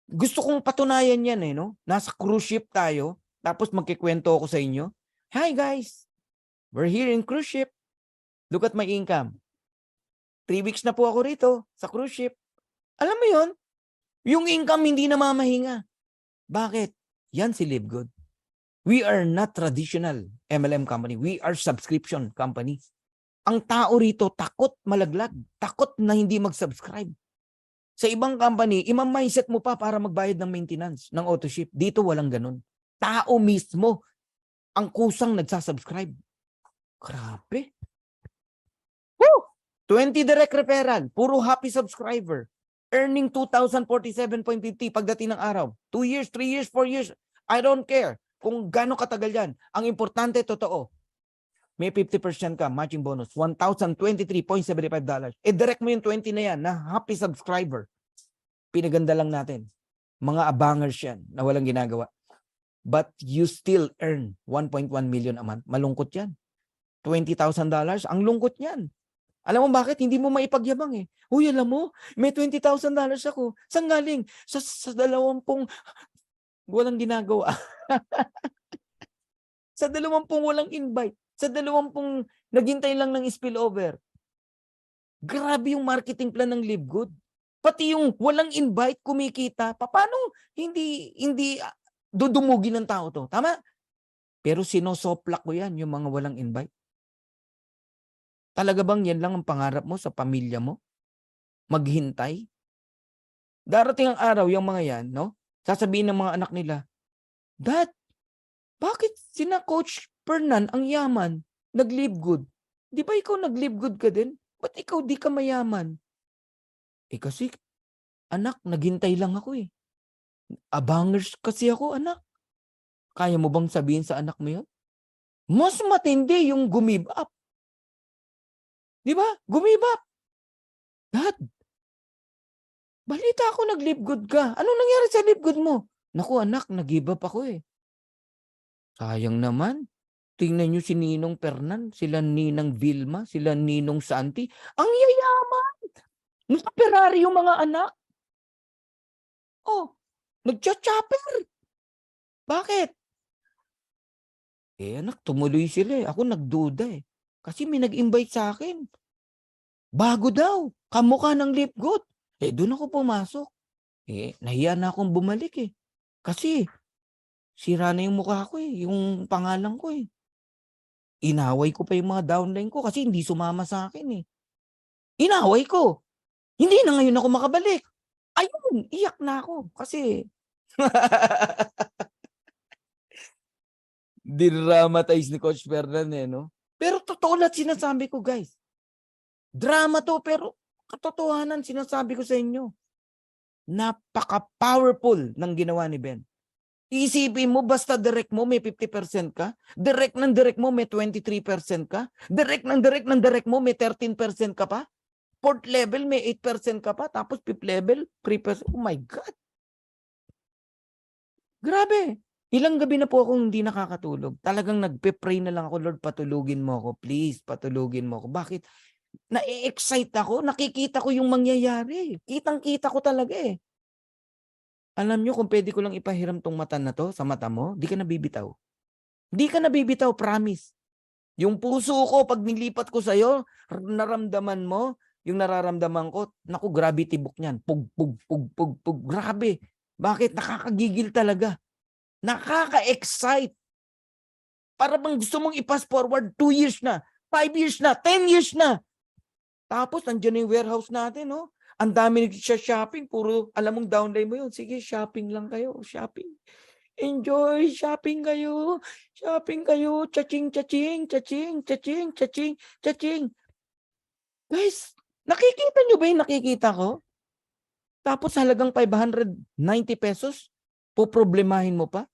gusto kong patunayan yan eh, no? Nasa cruise ship tayo, tapos magkikwento ako sa inyo. Hi guys, we're here in cruise ship. Look at my income. 3 weeks na po ako rito sa cruise ship. Alam mo yon? Yung income hindi na mamahinga. Bakit? Yan si Live Good. We are not traditional MLM company. We are subscription company. Ang tao rito takot malaglag. Takot na hindi mag-subscribe. Sa ibang company, imam-mindset mo pa para magbayad ng maintenance ng AutoShip. Dito walang ganun. Tao mismo ang kusang nagsasubscribe. Grabe. Woo! 20 direct referral. Puro happy subscriber. Earning 2,047.50 pagdating ng araw. 2 years, 3 years, 4 years. I don't care kung gaano katagal yan. Ang importante, totoo. May 50% ka, matching bonus. $1,023.75. Direct mo yung 20 na yan na happy subscriber. Pinaganda lang natin. Mga abangers yan na walang ginagawa. But you still earn 1.1 million a month. Malungkot yan. $20,000, ang lungkot yan. Alam mo bakit? Hindi mo maipagyabang eh. Uy, alam mo, may $20,000 ako. Saan galing? Sa 20 walang ginagawa. Sa 20 walang invite. Sa 20 naghintay lang ng spillover. Grabe yung marketing plan ng Live Good. Pati yung walang invite, kumikita. Paano hindi dudumugin ng tao to? Tama? Pero sinosoplak ko yan, yung mga walang invite. Talaga bang yan lang ang pangarap mo sa pamilya mo? Maghintay? Darating ang araw, yung mga yan, no? Sasabihin ng mga anak nila, Dad, bakit sina Coach Fernan ang yaman, nag-Live Good? Di ba ikaw nag-Live Good ka din? Ba't ikaw di ka mayaman? Kasi, anak, naghintay lang ako eh. Abangers kasi ako, anak. Kaya mo bang sabihin sa anak mo yun? Mas matindi yung gumib up. Di ba? Gumib up. Dad, balita ako nag-Live Good ka. Anong nangyari sa Live Good mo? Naku anak, nag-give up ako eh. Sayang naman. Tingnan nyo si Ninong Fernan, sila Ninang Vilma, sila Ninong Santi. Ang yayaman! Naka-Ferrari yung mga anak. Oh, nagcha-chopper. Bakit? Anak, tumuloy sila eh. Ako nagduda eh. Kasi may nag-invite sa akin. Bago daw. Kamukha ng Live Good. Doon ako pumasok. Nahiya na akong bumalik eh. Kasi, sira na yung mukha ko eh. Yung pangalan ko eh. Inaway ko pa yung mga downline ko kasi hindi sumama sa akin eh. Inaway ko. Hindi na ngayon ako makabalik. Ayun, iyak na ako. Kasi, dinramatize ni Coach Fernan eh, no? Pero totoo lahat sinasabi ko, guys. Drama to, pero katotohanan sinasabi ko sa inyo. Napaka-powerful ng ginawa ni Ben. Isipin mo, basta direct mo may 50% ka, direct mo may 23% ka, direct mo may 13% ka pa, fourth level may 8% ka pa, tapos fifth level 3%. Oh my God! Grabe! Ilang gabi na po akong hindi nakakatulog. Talagang nagpe-pray na lang ako, Lord, patulugin mo ako. Please, patulugin mo ako. Bakit? Na-excite ako. Nakikita ko yung mangyayari. Kitang-kita ko talaga eh. Alam nyo, kung pwede ko lang ipahiram tong mata na to sa mata mo, di ka nabibitaw. Di ka nabibitaw, promise. Yung puso ko, pag nilipat ko sa'yo, naramdaman mo, yung nararamdaman ko, naku, gravity book niyan. Pug, pug, pug, pug, pug. Grabe. Bakit? Nakakagigil talaga. Nakaka-excite. Para bang gusto mong i-pass forward 2 years na, 5 years na, 10 years na. Tapos, nandiyan yung warehouse natin, no? Ang dami nagsha-shopping, puro, alam mong downline mo yun. Sige, shopping lang kayo, shopping. Enjoy, shopping kayo. Shopping kayo. Chaching, chaching, chaching, chaching, chaching, chaching. Guys, nakikita nyo ba yung nakikita ko? Tapos halagang 590 pesos, poproblemahin mo pa?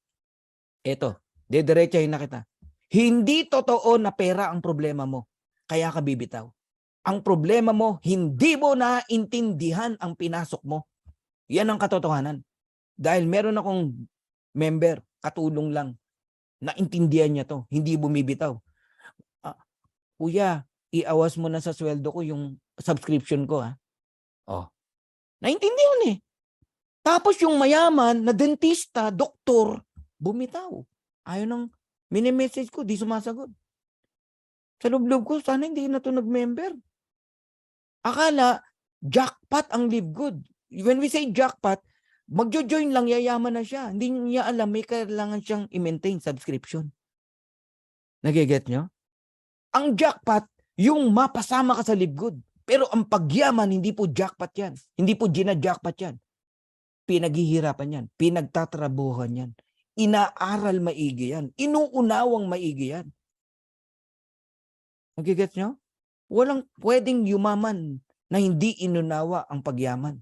Eto, dediretsahin na kita. Hindi totoo na pera ang problema mo. Kaya ka bibitaw. Ang problema mo, hindi mo naintindihan ang pinasok mo. Yan ang katotohanan. Dahil meron akong member, katulong lang, naintindihan niya to, hindi bumibitaw. Kuya, iawas mo na sa sweldo ko yung subscription ko, ha? Naintindihan eh. Tapos yung mayaman na dentista, doktor, bumitaw. Ayaw nang mini-message ko, di sumasagot. Sa loob-loob ko, sana hindi na to nag-member. Akala, jackpot ang Live Good. When we say jackpot, magjo-join lang, yayaman na siya. Hindi niya alam, may kailangan siyang i-maintain subscription. Nagiget nyo? Ang jackpot, yung mapasama ka sa Live Good. Pero ang pagyaman, hindi po jackpot yan. Hindi po gina-jackpot yan. Pinaghihirapan yan. Pinagtatrabuhan yan. Inaaral maigi yan. Inuunawang maigi yan. Nagiget nyo? Walang pwedeng yumaman na hindi inunawa ang pagyaman.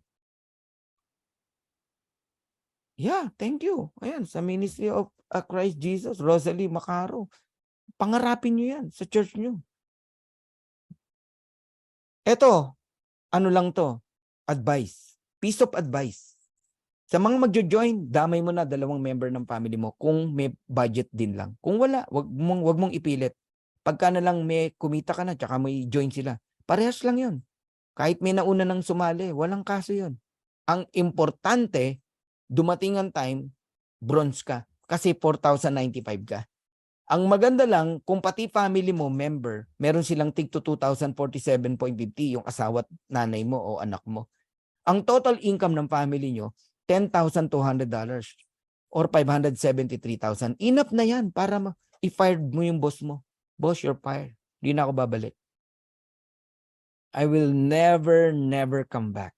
Yeah, thank you. Ayan, sa Ministry of Christ Jesus, Rosalie Macaro. Pangarapin nyo yan sa church nyo. Eto, ano lang to? Advice. Piece of advice. Sa mga magjo-join, damay mo na 2 member ng family mo kung may budget din lang. Kung wala, wag mong ipilit. Pagka na lang may kumita ka na, tsaka may join sila. Parehas lang yun. Kahit may nauna nang sumali, walang kaso yun. Ang importante, dumating ang time, bronze ka. Kasi 4,095 ka. Ang maganda lang, kung pati family mo, member, meron silang tig to 2,047.50 yung asawa at nanay mo o anak mo. Ang total income ng family nyo, $10,200 or 573,000. Enough na yan para i-fired mo yung boss mo. Boss, you're fired. Hindi na ako babalik. I will never come back.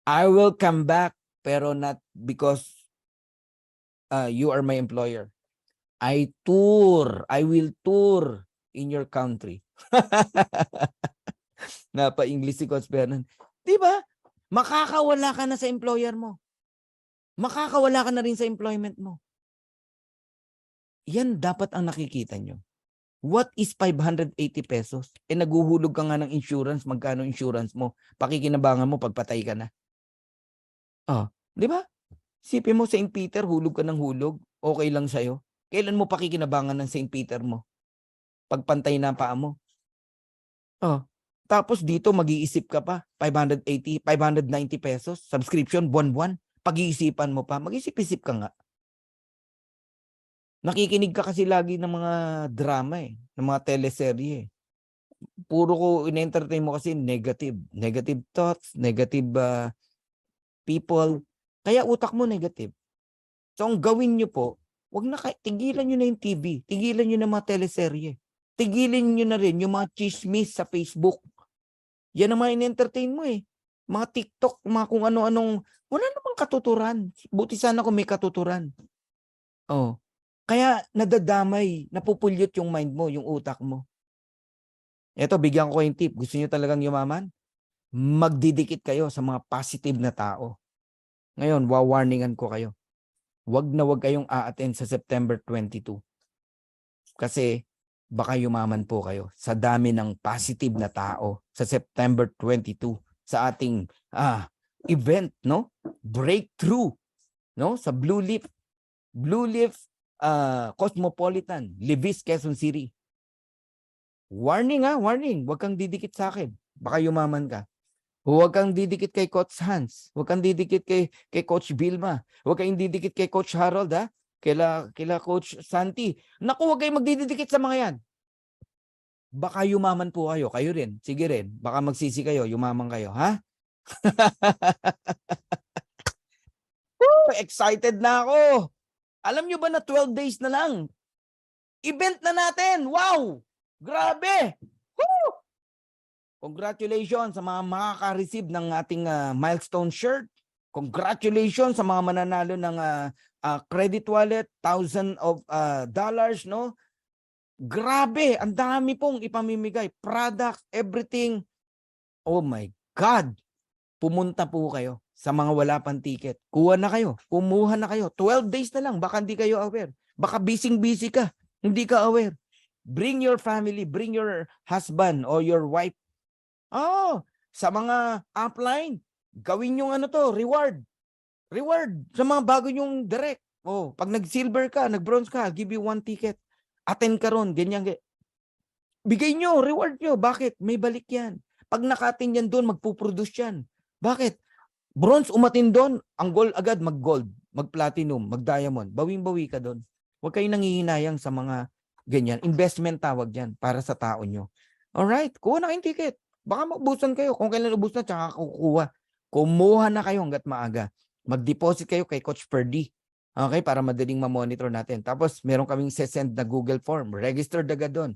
I will come back, pero not because you are my employer. I will tour in your country. Napa-English si Coach Fernan. Diba? Makakawala ka na sa employer mo. Makakawala ka na rin sa employment mo. Yan dapat ang nakikita nyo. What is 580 pesos? Naguhulog ka nga ng insurance. Magkano insurance mo? Pakikinabangan mo, pagpatay ka na. Di ba? Sipin mo, St. Peter, hulog ka ng hulog. Okay lang sa'yo. Kailan mo pakikinabangan ng St. Peter mo? Pagpantay na paa mo. Tapos dito, mag-iisip ka pa. 580, 590 pesos. Subscription, buwan-buwan. Pag-iisipan mo pa. Mag-isip-isip ka nga. Nakikinig ka kasi lagi ng mga drama ng mga teleserye. Puro ko in-entertain mo kasi negative. Negative thoughts, negative people. Kaya utak mo negative. So ang gawin nyo po, tigilan nyo na yung TV. Tigilan nyo na mga teleserye. Tigilan nyo na rin yung mga chismis sa Facebook. Yan ang mga in-entertain mo Mga TikTok, mga kung ano-anong, wala namang katuturan. Buti sana kung may katuturan. Oh. Kaya nadadamay, napupulyot yung mind mo, yung utak mo. Eto, bigyan ko yung tip. Gusto niyo talagang yumaman? Magdidikit kayo sa mga positive na tao. Ngayon, wawarningan ko kayo. Wag na wag kayong a-attend sa September 22. Kasi baka yumaman po kayo sa dami ng positive na tao sa September 22 sa ating event, no? Breakthrough, no? Sa Blue Leaf Cosmopolitan, Levis, Quezon City. Warning warning. Huwag kang didikit sa akin. Baka yumaman ka. Huwag kang didikit kay Coach Hans. Huwag kang didikit kay Coach Vilma. Huwag kang didikit kay Coach Harold, Kila Coach Santi. Naku, huwag kayong magdidikit sa mga yan. Baka yumaman po kayo. Kayo rin. Sige rin. Baka magsisi kayo. Yumaman kayo. Ha? Excited na ako. Alam nyo ba na 12 days na lang? Event na natin. Wow! Grabe! Woo! Congratulations sa mga makaka-receive ng ating milestone shirt. Congratulations sa mga mananalo ng credit wallet, $1,000 dollars, no? Grabe, ang dami pong ipamimigay. Products, everything. Oh my God! Pumunta po kayo sa mga wala pang ticket. Kuha na kayo. Kumuha na kayo. 12 days na lang. Baka hindi kayo aware. Baka busy ka. Hindi ka aware. Bring your family. Bring your husband or your wife. Sa mga upline, gawin yung reward. Reward sa mga bago yung direct. Pag nag-silver ka, nag-bronze ka, I'll give you 1 ticket. Attend ka ron, ganyan. Bigay nyo, reward nyo. Bakit? May balik yan. Pag naka-attend yan doon, magpuproduce yan. Bakit? Bronze umatin doon, ang gold agad, mag-gold, mag-platinum, mag-diamond. Bawing-bawi ka doon. Huwag kayong nangihinayang sa mga ganyan. Investment tawag yan para sa tao nyo. Alright, kuha na kayong ticket. Baka maubusan kayo. Kung kailan ubus na, tsaka kukuha. Kumuha na kayo hanggat maaga. Mag-deposit kayo kay Coach Ferdy. Okay, para madaling ma-monitor natin. Tapos, meron kaming send na Google form. Register agad doon.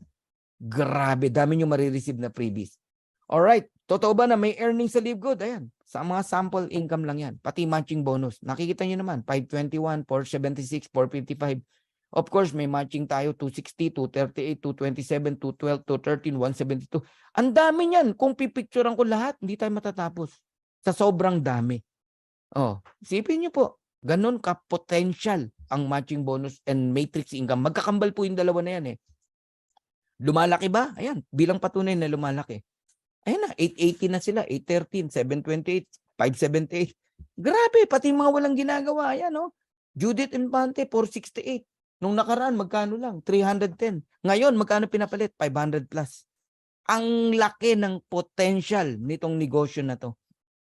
Grabe, dami nyo marireceive na freebies. Alright, totoo ba na may earnings sa Live Good? Ayan, sa mga sample income lang yan. Pati matching bonus. Nakikita nyo naman, 521, 476, 455. Of course, may matching tayo, 260, 238, 227, 212, 213, 172. Ang dami niyan. Kung pipicturean ko lahat, hindi tayo matatapos. Sa sobrang dami. Isipin nyo po, ganun ka-potential ang matching bonus and matrix income. Magkakambal po yung dalawa na yan Lumalaki ba? Ayan, bilang patunay na lumalaki. Ayan na, 880 na sila, 813, 728, 578. Grabe, pati mga walang ginagawa. Ayan, Judith Infante, 468. Nung nakaraan, magkano lang? 310. Ngayon, magkano pinapalit? 500 plus. Ang laki ng potential nitong negosyo na to.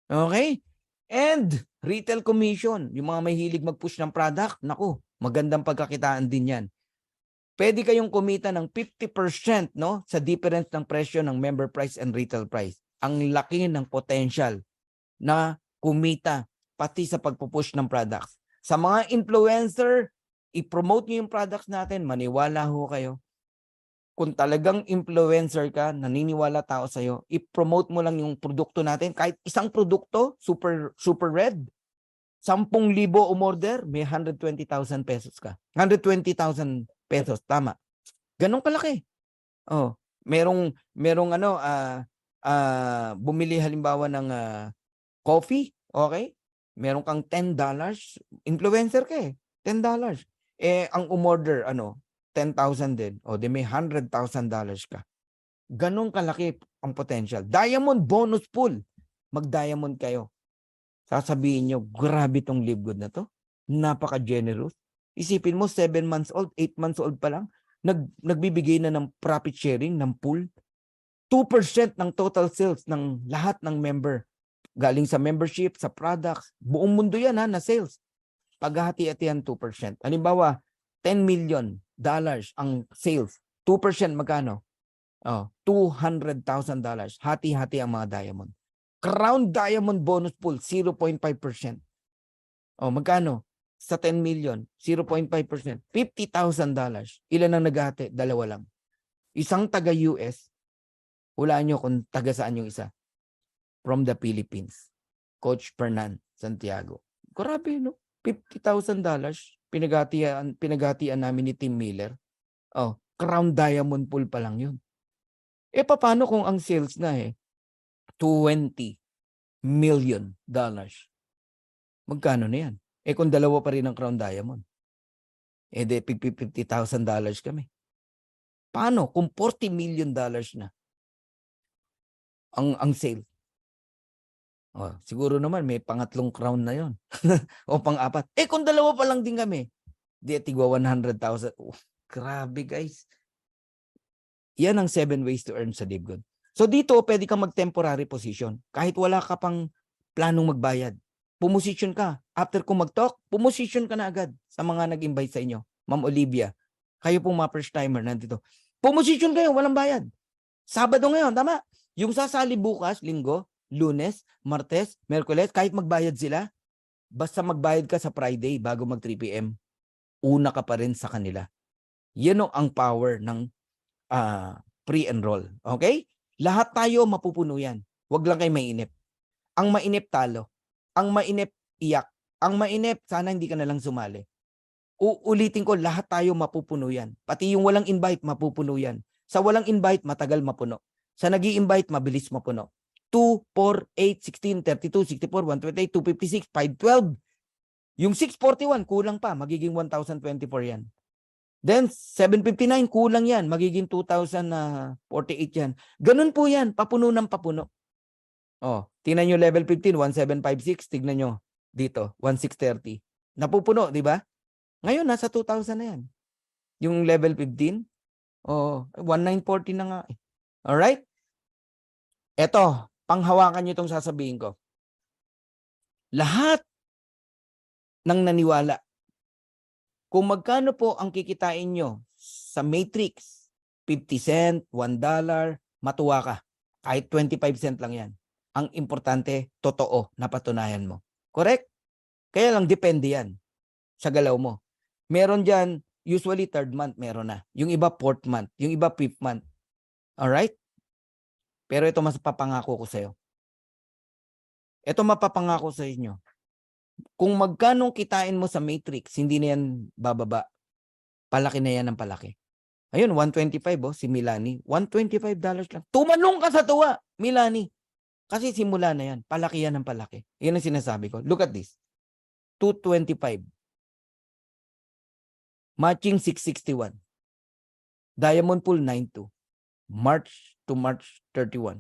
Okay? And retail commission, yung mga may hilig mag-push ng product, naku, magandang pagkakitaan din yan. Pwede kayong kumita ng 50% sa difference ng presyo ng member price and retail price. Ang laki ng potential na kumita pati sa pagpupush ng products. Sa mga influencer, i-promote nyo yung products natin, maniwala ho kayo. Kung talagang influencer ka, naniniwala tao sa'yo, i-promote mo lang yung produkto natin. Kahit isang produkto, super red, 10,000 umorder, may 120,000 pesos ka. 120,000 pesos, tama. Ganun kalaki. Merong bumili halimbawa ng coffee, okay? Meron kang $10, influencer ka $10. Ang umorder, 10,000 din. Di may $100,000 ka. Ganun kalaki ang potential. Diamond bonus pool. Mag-diamond kayo. Sasabihin nyo, grabe tong Live Good na to. Napaka-generous. Isipin mo, 7 months old, 8 months old pa lang, nagbibigay na ng profit sharing, ng pool. 2% ng total sales ng lahat ng member. Galing sa membership, sa products. Buong mundo yan na sales. Paghahati-hatian 2%. Halimbawa, $10 million ang sales. 2% magkano? Oh, $200,000. Hati-hati ang mga diamond. Crown Diamond Bonus Pool, 0.5%. Oh, magkano? Sa 10 million, 0.5%. $50,000. Ilan ang naghati? Dalawa lang. Isang taga-US, hulaan nyo kung taga saan yung isa. From the Philippines. Coach Fernan Santiago. Grabe, no? $50,000. Pinagatian namin ni Tim Miller. Oh, Crown Diamond Pool pa lang yun. Paano kung ang sales na $20 million? Magkano na yan? Kung dalawa pa rin ang Crown Diamond. De $50,000 kami. Paano kung $40 million na ang sale? Oh, siguro naman may pangatlong crown na yon o pang-apat. Kung dalawa pa lang din kami, di tigwa 100,000. Oh, grabe guys. Yan ang 7 ways to earn sa Livgood. So dito, pwede kang mag-temporary position. Kahit wala ka pang planong magbayad. Pumosisyon ka. After kung mag-talk, pumosisyon ka na agad sa mga nag-invite sa inyo. Ma'am Olivia, kayo pong mga first timer nandito. Pumosisyon kayo, walang bayad. Sabado ngayon, tama? Yung sasali bukas, linggo, Lunes, Martes, Merkules, kahit magbayad sila, basta magbayad ka sa Friday bago mag 3 p.m., una ka pa rin sa kanila. Yan ang power ng pre-enroll. Okay? Lahat tayo mapupuno yan. Huwag lang kayo mainip. Ang mainip talo. Ang mainip iyak. Ang mainip, sana hindi ka na lang sumali. Uulitin ko, lahat tayo mapupuno yan. Pati yung walang invite, mapupuno yan. Sa walang invite, matagal mapuno. Sa nag-i-invite, mabilis mapuno. 2, 4, 8, 16, 32, 64, 128, 256, 512. Yung 641, kulang pa. Magiging 1,024 yan. Then, 759, kulang yan. Magiging 2,048 yan. Ganun po yan. Papuno ng papuno. Oh, tingnan nyo level 15, 1756. Tignan nyo dito, 1630. Napupuno, di ba? Ngayon, nasa 2,000 na yan. Yung level 15, 1940 na nga. Alright? Eto, panghawakan nyo itong sasabihin ko. Lahat ng naniwala, kung magkano po ang kikitain nyo sa Matrix, 50 cent, $1, matuwa ka. Kahit 25 cent lang yan. Ang importante, totoo, napatunayan mo. Correct? Kaya lang, depende yan sa galaw mo. Meron dyan, usually third month, meron na. Yung iba, fourth month. Yung iba, fifth month. Alright? Pero ito mas papangako ko sa'yo. Ito mapapangako sa inyo. Kung magkano kitain mo sa Matrix, hindi na yan bababa. Palaki na yan ng palaki. Ayun, 125 si Milani. $125 lang. Tumanong ka sa tuwa, Milani. Kasi simula na yan. Palaki yan ng palaki. Yan ang sinasabi ko. Look at this. 225. Matching 661. Diamond Pool 92. March to March 31.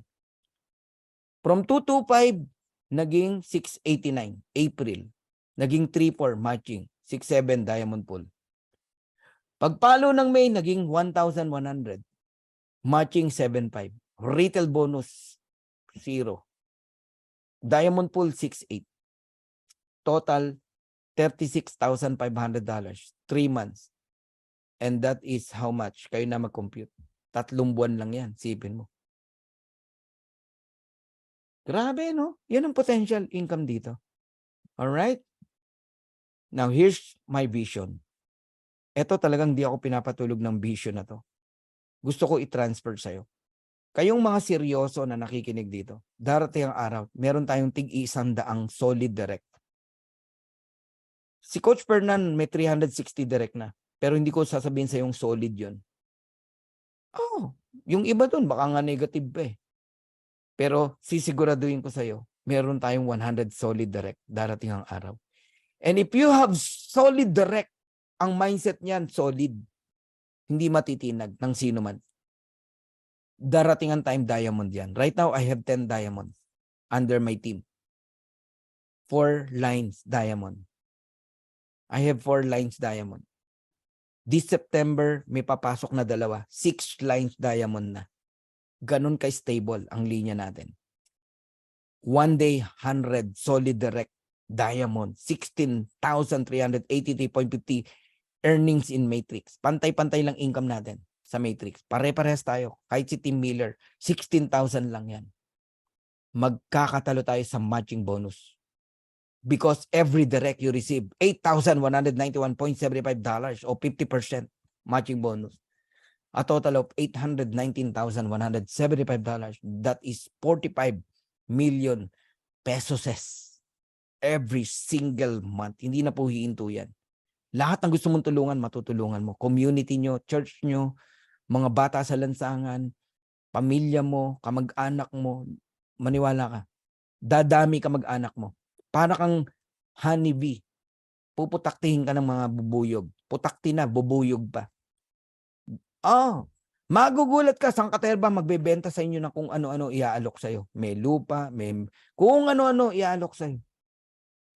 From 225, naging 689. April. Naging 34 matching. 67 Diamond Pool. Pagpalo ng May, naging 1,100. Matching 75. Retail bonus 0. Diamond Pool 68. Total $36,500. 3 months. And that is how much? Kayo na mag-compute. 3 buwan lang yan. Sipin mo. Grabe, no? Yan ang potential income dito. Alright? Now, here's my vision. Ito talagang di ako pinapatulog ng vision na to. Gusto ko i-transfer sa'yo. Kayong mga seryoso na nakikinig dito, darating ang araw, meron tayong tig-100 solid direct. Si Coach Fernan may 360 direct na. Pero hindi ko sasabihin sa yung solid yon. Yung iba dun, baka nga negative pa eh. Pero sisiguraduhin ko sa'yo, meron tayong 100 solid direct darating ang araw. And if you have solid direct, ang mindset niyan solid, hindi matitinag ng sino man. Darating ang time diamond yan. Right now, I have 10 diamonds under my team. 4 lines diamond. I have 4 lines diamond. This September, may papasok na 2. 6 lines diamond na. Ganun ka-stable ang linya natin. One day, 100 solid direct diamond. 16,383.50. earnings in Matrix. Pantay-pantay lang income natin sa Matrix. Pare-parehas tayo. Kahit si Tim Miller, 16,000 lang yan. Magkakatalo tayo sa matching bonus. Because every direct you receive, $8,191.75 o 50% matching bonus. A total of $819,175. That is 45 million pesos every single month. Hindi na po hihinto yan. Lahat ng gusto mong tulungan, matutulungan mo. Community nyo, church nyo, mga bata sa lansangan, pamilya mo, kamag-anak mo, maniwala ka. Dadami kamag-anak mo. Para kang honeybee. Puputaktihin ka ng mga bubuyog. Putakti na, bubuyog pa. Magugulat ka, Sang Katerba magbebenta sa inyo ng kung ano-ano iaalok sa'yo. May lupa, may kung ano-ano iaalok sa'yo.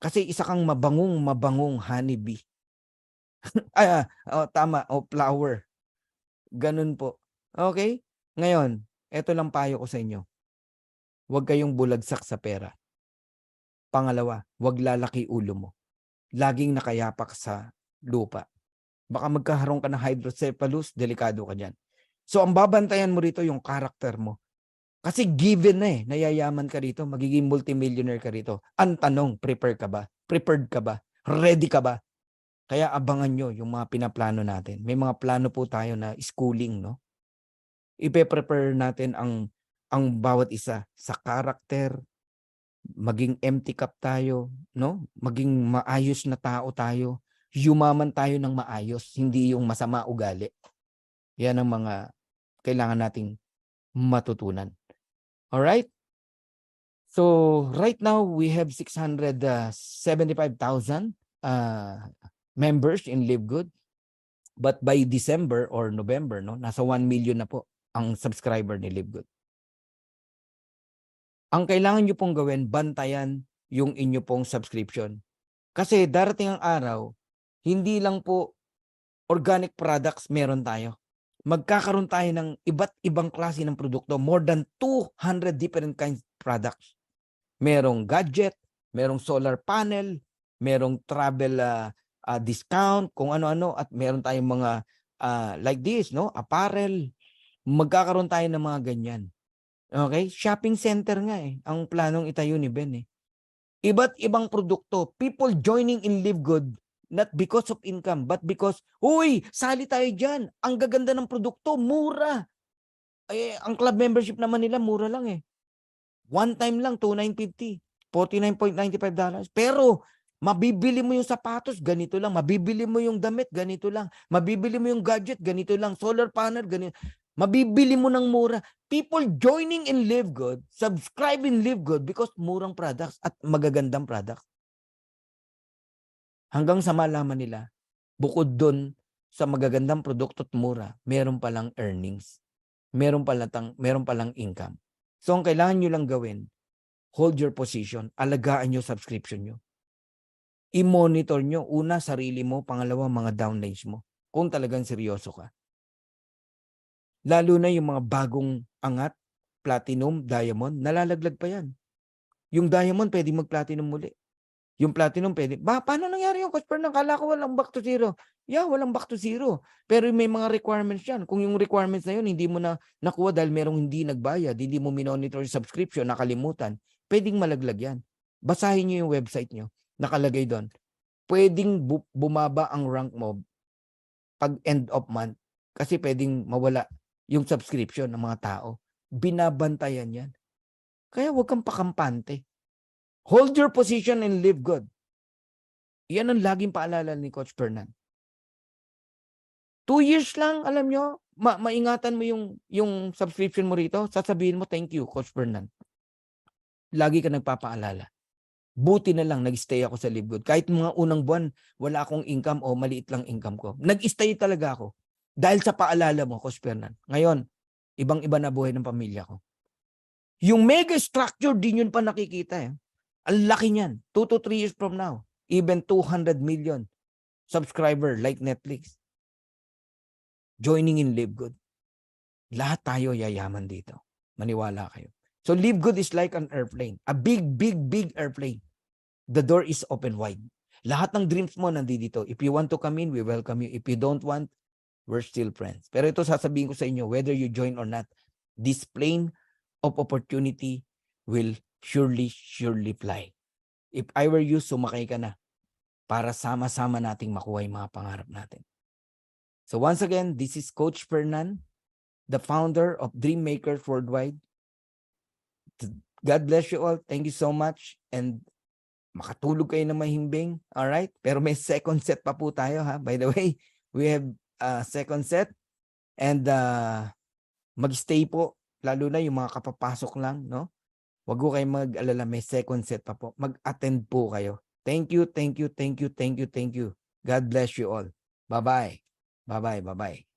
Kasi isa kang mabangong honeybee. Tama, flower. Ganun po. Okay? Ngayon, eto lang payo ko sa inyo. Huwag kayong bulagsak sa pera. Pangalawa, huwag lalaki ulo mo. Laging nakayapak sa lupa. Baka magkaroon ka ng hydrocephalus, delikado ka dyan. So, ang babantayan mo rito yung karakter mo. Kasi given na nayayaman ka rito, magiging multimillionaire ka rito. Ang tanong, prepared ka ba? Ready ka ba? Kaya abangan nyo yung mga pinaplano natin. May mga plano po tayo na schooling, no? Ipe-prepare natin ang bawat isa sa karakter, maging empty cup tayo, no? Maging maayos na tao tayo. Yumaman tayo ng maayos, hindi yung masama ugali. Yan ang mga kailangan nating matutunan. Alright? So, right now, we have 675,000 members in Live Good. But by December or November, no, nasa 1 million na po ang subscriber ni Live Good. Ang kailangan nyo pong gawin, bantayan yung inyo pong subscription. Kasi darating ang araw, hindi lang po organic products meron tayo. Magkakaroon tayo ng iba't ibang klase ng produkto. More than 200 different kinds of products. Merong gadget, merong solar panel, merong travel discount, kung ano-ano, at meron tayong mga like this, no? Apparel. Magkakaroon tayo ng mga ganyan. Okay? Shopping center nga ang planong itayo ni Ben Iba't ibang produkto. People joining in Live Good, not because of income, but because, uy, sali tayo dyan. Ang gaganda ng produkto, mura. Ang club membership naman nila, mura lang One time lang, $2,950. $49.95. Pero, mabibili mo yung sapatos, ganito lang. Mabibili mo yung damit, ganito lang. Mabibili mo yung gadget, ganito lang. Solar panel, ganito. Mabibili mo ng mura. People joining in Live Good, subscribe in Live Good because murang products at magagandang products. Hanggang sa malaman nila, bukod dun sa magagandang produkto at mura, meron palang earnings. Meron palang income. So, ang kailangan nyo lang gawin, hold your position, alagaan nyo subscription nyo. I-monitor nyo, una, sarili mo, pangalawa, mga downlines mo. Kung talagang seryoso ka. Lalo na yung mga bagong angat, platinum, diamond, nalalaglag pa yan. Yung diamond, pwede mag-platinum muli. Yung platinum, pwede. Paano nangyari yung Coach Fernand? Kala ko walang back to zero. Yeah, walang back to zero. Pero may mga requirements yan. Kung yung requirements na yun, hindi mo na nakuha dahil merong hindi nagbayad, hindi mo minonitor yung subscription, nakalimutan, pwedeng malaglag yan. Basahin nyo yung website nyo. Nakalagay doon. Pwedeng bumaba ang rank mo pag end of month. Kasi pwedeng mawala yung subscription ng mga tao. Binabantayan yan. Kaya huwag kang pakampante. Hold your position and live good. Yan ang laging paalala ni Coach Fernand. 2 years lang, alam nyo, maingatan mo yung subscription mo rito, sasabihin mo, thank you, Coach Fernand. Lagi ka nagpapaalala. Buti na lang, nag-stay ako sa Live Good. Kahit mga unang buwan, wala akong income o maliit lang income ko. Nag-stay talaga ako. Dahil sa paalala mo, Coach Fernand. Ngayon, ibang-iba na buhay ng pamilya ko. Yung mega structure, din yun pa nakikita Ang laki niyan. 2 to 3 years from now. Even 200 million subscriber like Netflix. Joining in Live Good. Lahat tayo yayaman dito. Maniwala kayo. So Live Good is like an airplane. A big, big, big airplane. The door is open wide. Lahat ng dreams mo nandito. If you want to come in, we welcome you. If you don't want, we're still friends. Pero ito sasabihin ko sa inyo, whether you join or not, this plane of opportunity will surely fly. If I were you, sumakay ka na para sama-sama nating makuha yung mga pangarap natin. So once again, this is Coach Fernan, the founder of Dream Makers Worldwide. God bless you all. Thank you so much. And makatulog kayo na mahimbing. Alright? Pero may second set pa po tayo ha. By the way, we have second set. And mag-stay po. Lalo na yung mga kapapasok lang. No? Wag ko kayong mag-alala. May second set pa po. Mag-attend po kayo. Thank you. God bless you all. Bye-bye. Bye-bye.